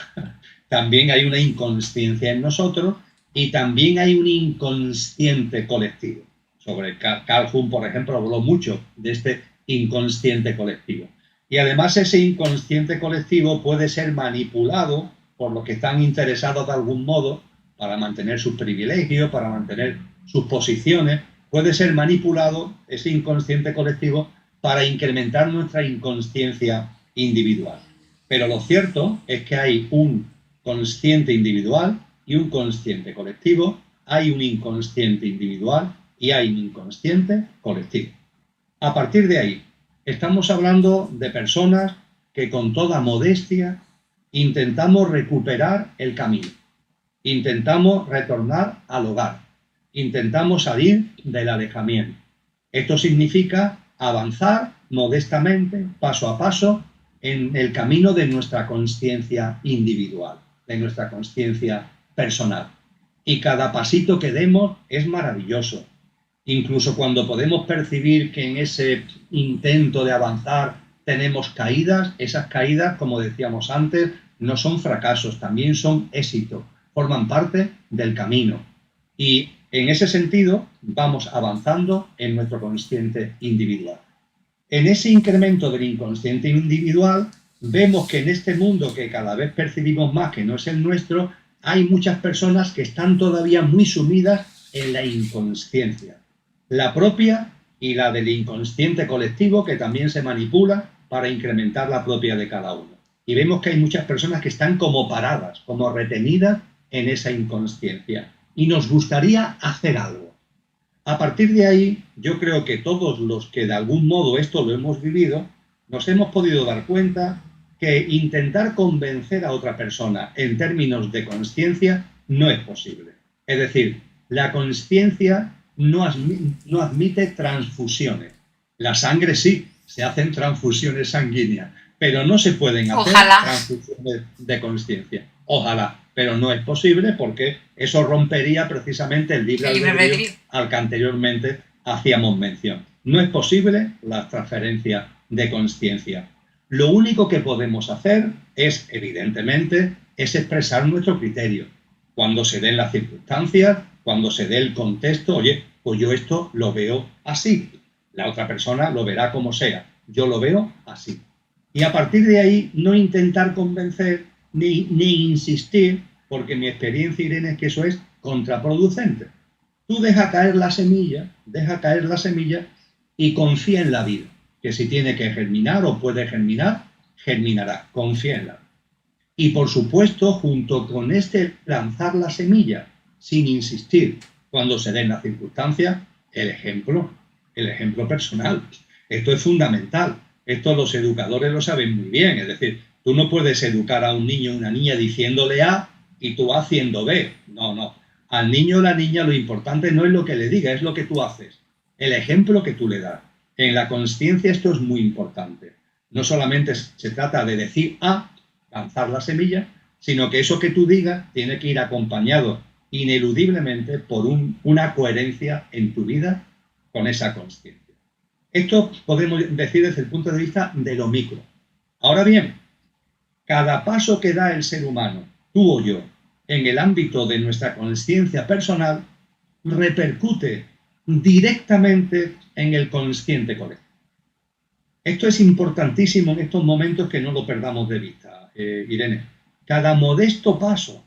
También hay una inconsciencia en nosotros y también hay un inconsciente colectivo. Sobre Carl Jung, por ejemplo, habló mucho de este inconsciente colectivo. Y además ese inconsciente colectivo puede ser manipulado por los que están interesados de algún modo para mantener sus privilegios, para mantener sus posiciones. Puede ser manipulado ese inconsciente colectivo para incrementar nuestra inconsciencia individual. Pero lo cierto es que hay un consciente individual y un consciente colectivo, hay un inconsciente individual y hay un inconsciente colectivo. A partir de ahí, Estamos hablando de personas que con toda modestia intentamos recuperar el camino, intentamos retornar al hogar, intentamos salir del alejamiento. Esto significa avanzar modestamente, paso a paso, en el camino de nuestra consciencia individual, de nuestra consciencia personal. Y cada pasito que demos es maravilloso. Incluso cuando podemos percibir que en ese intento de avanzar tenemos caídas, esas caídas, como decíamos antes, no son fracasos, también son éxitos, forman parte del camino. Y en ese sentido vamos avanzando en nuestro consciente individual. En ese incremento del inconsciente individual vemos que en este mundo que cada vez percibimos más que no es el nuestro, hay muchas personas que están todavía muy sumidas en la inconsciencia, la propia y la del inconsciente colectivo, que también se manipula para incrementar la propia de cada uno. Y vemos que hay muchas personas que están como paradas, como retenidas en esa inconsciencia. Y nos gustaría hacer algo. A partir de ahí, yo creo que todos los que de algún modo esto lo hemos vivido, nos hemos podido dar cuenta que intentar convencer a otra persona en términos de consciencia no es posible. Es decir, la consciencia no admite transfusiones. La sangre sí, se hacen transfusiones sanguíneas, pero no se pueden hacer transfusiones de consciencia. Ojalá, pero no es posible porque eso rompería precisamente el libre albedrío al que anteriormente hacíamos mención. No es posible la transferencia de consciencia. Lo único que podemos hacer es, evidentemente, es expresar nuestro criterio. Cuando se den las circunstancias, cuando se dé el contexto, oye, pues yo esto lo veo así. La otra persona lo verá como sea. Yo lo veo así. Y a partir de ahí, no intentar convencer ni insistir, porque mi experiencia, Irene, es que eso es contraproducente. Tú deja caer la semilla y confía en la vida, que si tiene que germinar o puede germinar, germinará. Confía en la vida. Y por supuesto, junto con este lanzar la semilla, sin insistir, cuando se den las circunstancias, el ejemplo personal. Esto es fundamental. Esto los educadores lo saben muy bien. Es decir, tú no puedes educar a un niño o una niña diciéndole A y tú haciendo B. No. Al niño o la niña lo importante no es lo que le diga, es lo que tú haces. El ejemplo que tú le das. En la consciencia esto es muy importante. No solamente se trata de decir A, lanzar la semilla, sino que eso que tú digas tiene que ir acompañado ineludiblemente por una coherencia en tu vida con esa consciencia. Esto podemos decir desde el punto de vista de lo micro. Ahora bien, cada paso que da el ser humano, tú o yo, en el ámbito de nuestra consciencia personal, repercute directamente en el consciente colectivo. Esto es importantísimo en estos momentos, que no lo perdamos de vista, Irene. Cada modesto paso,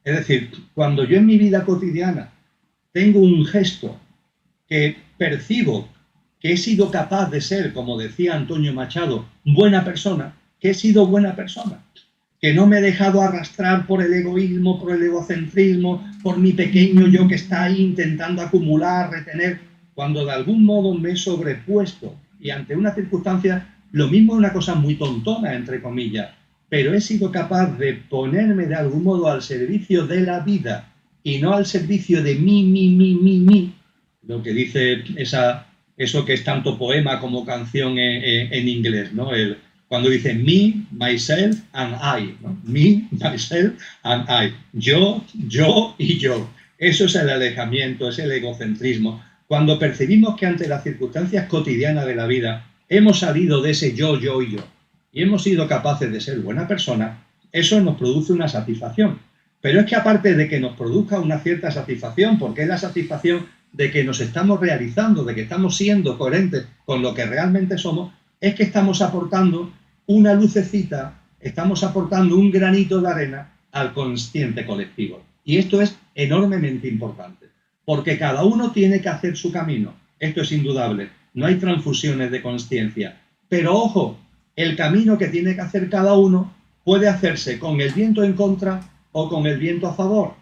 es decir, cuando yo en mi vida cotidiana tengo un gesto que percibo que he sido capaz de ser, como decía Antonio Machado, buena persona, que he sido buena persona, que no me he dejado arrastrar por el egoísmo, por el egocentrismo, por mi pequeño yo que está ahí intentando acumular, retener, cuando de algún modo me he sobrepuesto y ante una circunstancia, lo mismo es una cosa muy tontona, entre comillas, pero he sido capaz de ponerme de algún modo al servicio de la vida y no al servicio de mí, lo que dice eso que es tanto poema como canción en inglés, ¿no? Cuando dice me, myself and I, ¿no? Me, myself and I. Yo y yo. Eso es el alejamiento, es el egocentrismo. Cuando percibimos que ante las circunstancias cotidianas de la vida hemos salido de ese yo y yo y hemos sido capaces de ser buena persona, eso nos produce una satisfacción. Pero es que aparte de que nos produzca una cierta satisfacción, porque es la satisfacción de que nos estamos realizando, de que estamos siendo coherentes con lo que realmente somos, es que estamos aportando una lucecita, estamos aportando un granito de arena al consciente colectivo. Y esto es enormemente importante, porque cada uno tiene que hacer su camino. Esto es indudable. No hay transfusiones de consciencia. Pero ojo, el camino que tiene que hacer cada uno puede hacerse con el viento en contra o con el viento a favor.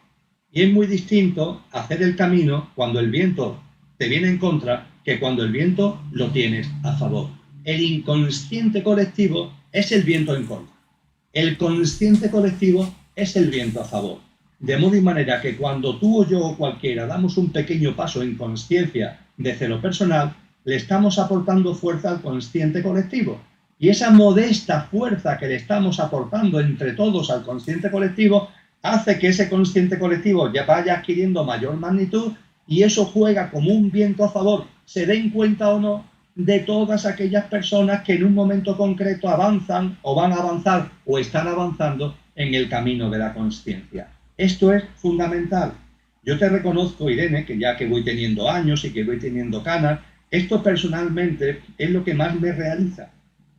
Y es muy distinto hacer el camino cuando el viento te viene en contra que cuando el viento lo tienes a favor. el inconsciente colectivo es el viento en contra. El consciente colectivo es el viento a favor. De modo y manera que cuando tú o yo o cualquiera damos un pequeño paso en conciencia desde lo personal, le estamos aportando fuerza al consciente colectivo. Y esa modesta fuerza que le estamos aportando entre todos al consciente colectivo hace que ese consciente colectivo ya vaya adquiriendo mayor magnitud y eso juega como un viento a favor, se den cuenta o no, de todas aquellas personas que en un momento concreto avanzan o van a avanzar o están avanzando en el camino de la consciencia. Esto es fundamental. Yo te reconozco, Irene, que ya que voy teniendo años y que voy teniendo canas, esto personalmente es lo que más me realiza.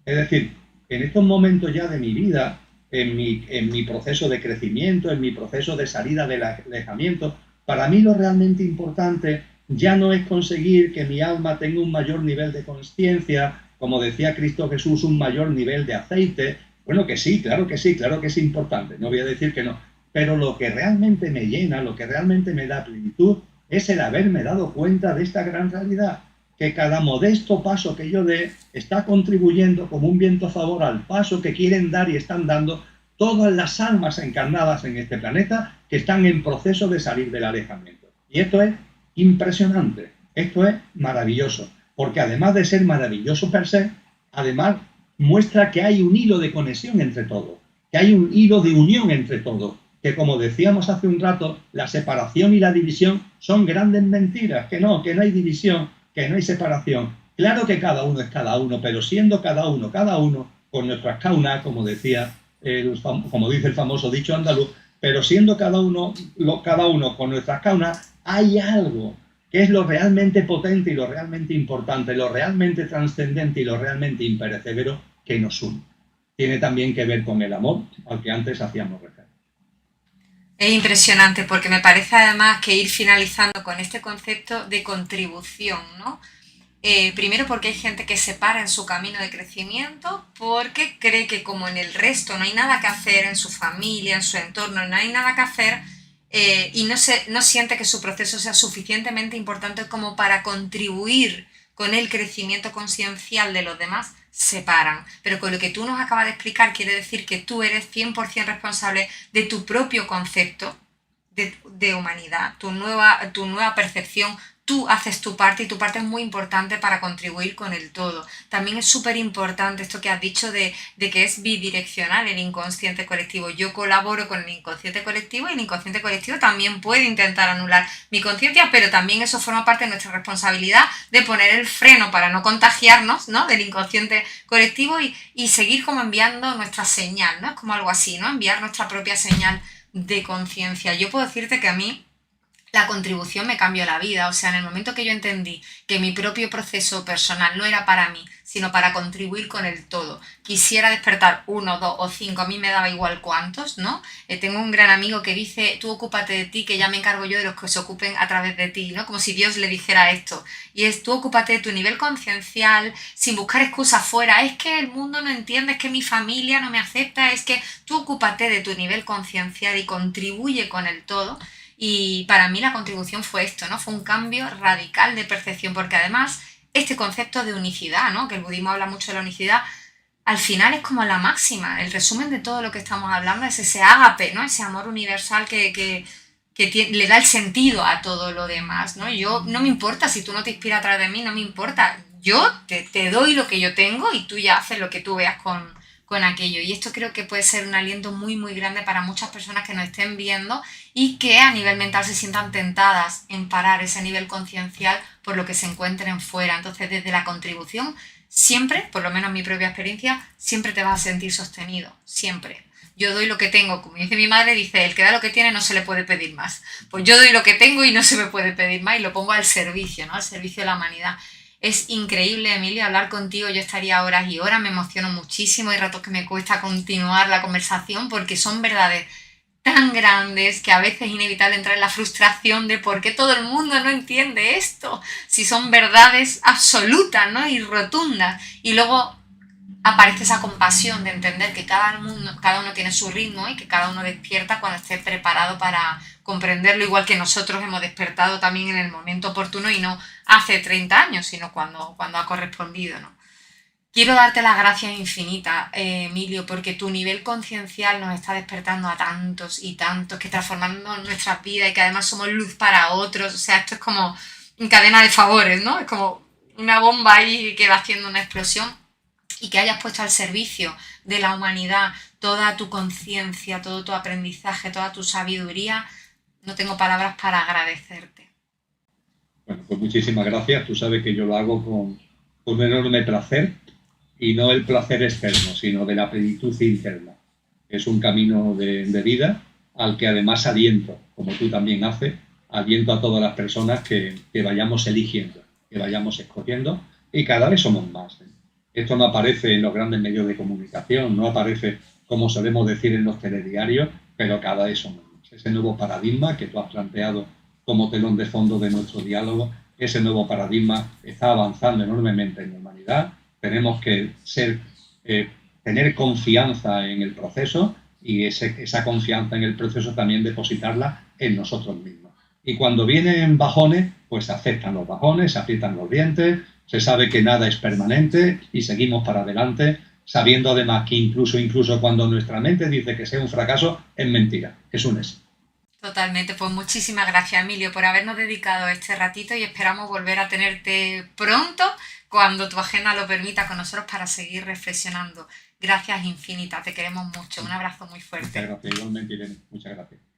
Es decir, en estos momentos ya de mi vida, en mi proceso de crecimiento, en mi proceso de salida del alejamiento, para mí lo realmente importante ya no es conseguir que mi alma tenga un mayor nivel de conciencia, como decía Cristo Jesús, un mayor nivel de aceite. Bueno, que sí, claro que sí, claro que es importante, no voy a decir que no. Pero lo que realmente me llena, lo que realmente me da plenitud, es el haberme dado cuenta de esta gran realidad, que cada modesto paso que yo dé está contribuyendo como un viento a favor al paso que quieren dar y están dando todas las almas encarnadas en este planeta que están en proceso de salir del alejamiento. Y esto es impresionante, esto es maravilloso, porque además de ser maravilloso per se, además muestra que hay un hilo de conexión entre todos, que hay un hilo de unión entre todos, que como decíamos hace un rato, la separación y la división son grandes mentiras, que no hay división, que no hay separación. Claro que cada uno es cada uno, pero siendo cada uno, con nuestras caunas, como decía, como dice el famoso dicho andaluz, pero siendo cada uno con nuestras caunas, hay algo que es lo realmente potente y lo realmente importante, lo realmente trascendente y lo realmente imperecedero que nos une. Tiene también que ver con el amor, al que antes hacíamos referencia. Es impresionante porque me parece además que ir finalizando con este concepto de contribución, ¿no? Primero porque hay gente que se para en su camino de crecimiento porque cree que como en el resto no hay nada que hacer, en su familia, en su entorno, no hay nada que hacer y no siente que su proceso sea suficientemente importante como para contribuir con el crecimiento consciencial de los demás, se paran. Pero con lo que tú nos acabas de explicar quiere decir que tú eres 100% responsable de tu propio concepto de humanidad, tu nueva percepción. Tú haces tu parte y tu parte es muy importante para contribuir con el todo. También es súper importante esto que has dicho de que es bidireccional el inconsciente colectivo. Yo colaboro con el inconsciente colectivo y el inconsciente colectivo también puede intentar anular mi conciencia, pero también eso forma parte de nuestra responsabilidad de poner el freno para no contagiarnos, ¿no?, del inconsciente colectivo y seguir como enviando nuestra señal, ¿no? Es como algo así, ¿no? Enviar nuestra propia señal de conciencia. Yo puedo decirte que a mí la contribución me cambió la vida. O sea, en el momento que yo entendí que mi propio proceso personal no era para mí, sino para contribuir con el todo, quisiera despertar 1, 2 o 5, a mí me daba igual cuántos, ¿no? Tengo un gran amigo que dice, tú ocúpate de ti, que ya me encargo yo de los que se ocupen a través de ti, ¿no? Como si Dios le dijera esto. Y es, tú ocúpate de tu nivel conciencial, sin buscar excusas fuera. Es que el mundo no entiende, es que mi familia no me acepta, es que tú ocúpate de tu nivel conciencial y contribuye con el todo. Y para mí la contribución fue esto, ¿no? Fue un cambio radical de percepción, porque además este concepto de unicidad, ¿no?, que el budismo habla mucho de la unicidad, al final es como la máxima, el resumen de todo lo que estamos hablando es ese ágape, ¿no?, ese amor universal que le da el sentido a todo lo demás, ¿no? Yo, no me importa si tú no te inspiras a través de mí, no me importa, yo te doy lo que yo tengo y tú ya haces lo que tú veas con aquello. Y esto creo que puede ser un aliento muy, muy grande para muchas personas que nos estén viendo y que a nivel mental se sientan tentadas en parar ese nivel conciencial por lo que se encuentren fuera. Entonces, desde la contribución, siempre, por lo menos en mi propia experiencia, siempre te vas a sentir sostenido, siempre. Yo doy lo que tengo, como dice mi madre, dice, el que da lo que tiene no se le puede pedir más. Pues yo doy lo que tengo y no se me puede pedir más y lo pongo al servicio, ¿no?, al servicio de la humanidad. Es increíble, Emilia, hablar contigo. Yo estaría horas y horas, me emociono muchísimo. Hay ratos que me cuesta continuar la conversación porque son verdades tan grandes que a veces es inevitable entrar en la frustración de por qué todo el mundo no entiende esto, si son verdades absolutas, ¿no?, y rotundas. Y luego aparece esa compasión de entender que cada uno tiene su ritmo y que cada uno despierta cuando esté preparado para comprenderlo, igual que nosotros hemos despertado también en el momento oportuno y no hace 30 años, sino cuando ha correspondido, ¿no? Quiero darte las gracias infinitas, Emilio, porque tu nivel conciencial nos está despertando a tantos y tantos, que transformando nuestras vidas y que además somos luz para otros. O sea, esto es como una cadena de favores, ¿no? Es como una bomba ahí que va haciendo una explosión y que hayas puesto al servicio de la humanidad toda tu conciencia, todo tu aprendizaje, toda tu sabiduría. No tengo palabras para agradecerte. Bueno, pues muchísimas gracias. Tú sabes que yo lo hago con un enorme placer y no el placer externo, sino de la plenitud interna. Es un camino de vida al que además aliento, como tú también haces, aliento a todas las personas que vayamos eligiendo, que vayamos escogiendo y cada vez somos más. Esto no aparece en los grandes medios de comunicación, no aparece, como solemos decir, en los telediarios, pero cada vez somos más. Ese nuevo paradigma que tú has planteado como telón de fondo de nuestro diálogo, ese nuevo paradigma está avanzando enormemente en la humanidad. Tenemos que tener confianza en el proceso y esa confianza en el proceso también depositarla en nosotros mismos. Y cuando vienen bajones, pues se aceptan los bajones, se aprietan los dientes, se sabe que nada es permanente y seguimos para adelante, sabiendo además que incluso cuando nuestra mente dice que sea un fracaso, es mentira, es un éxito. Totalmente, pues muchísimas gracias, Emilio, por habernos dedicado este ratito y esperamos volver a tenerte pronto cuando tu agenda lo permita con nosotros para seguir reflexionando. Gracias infinitas, te queremos mucho. Un abrazo muy Muchas fuerte. gracias, igualmente, Irene. Muchas gracias.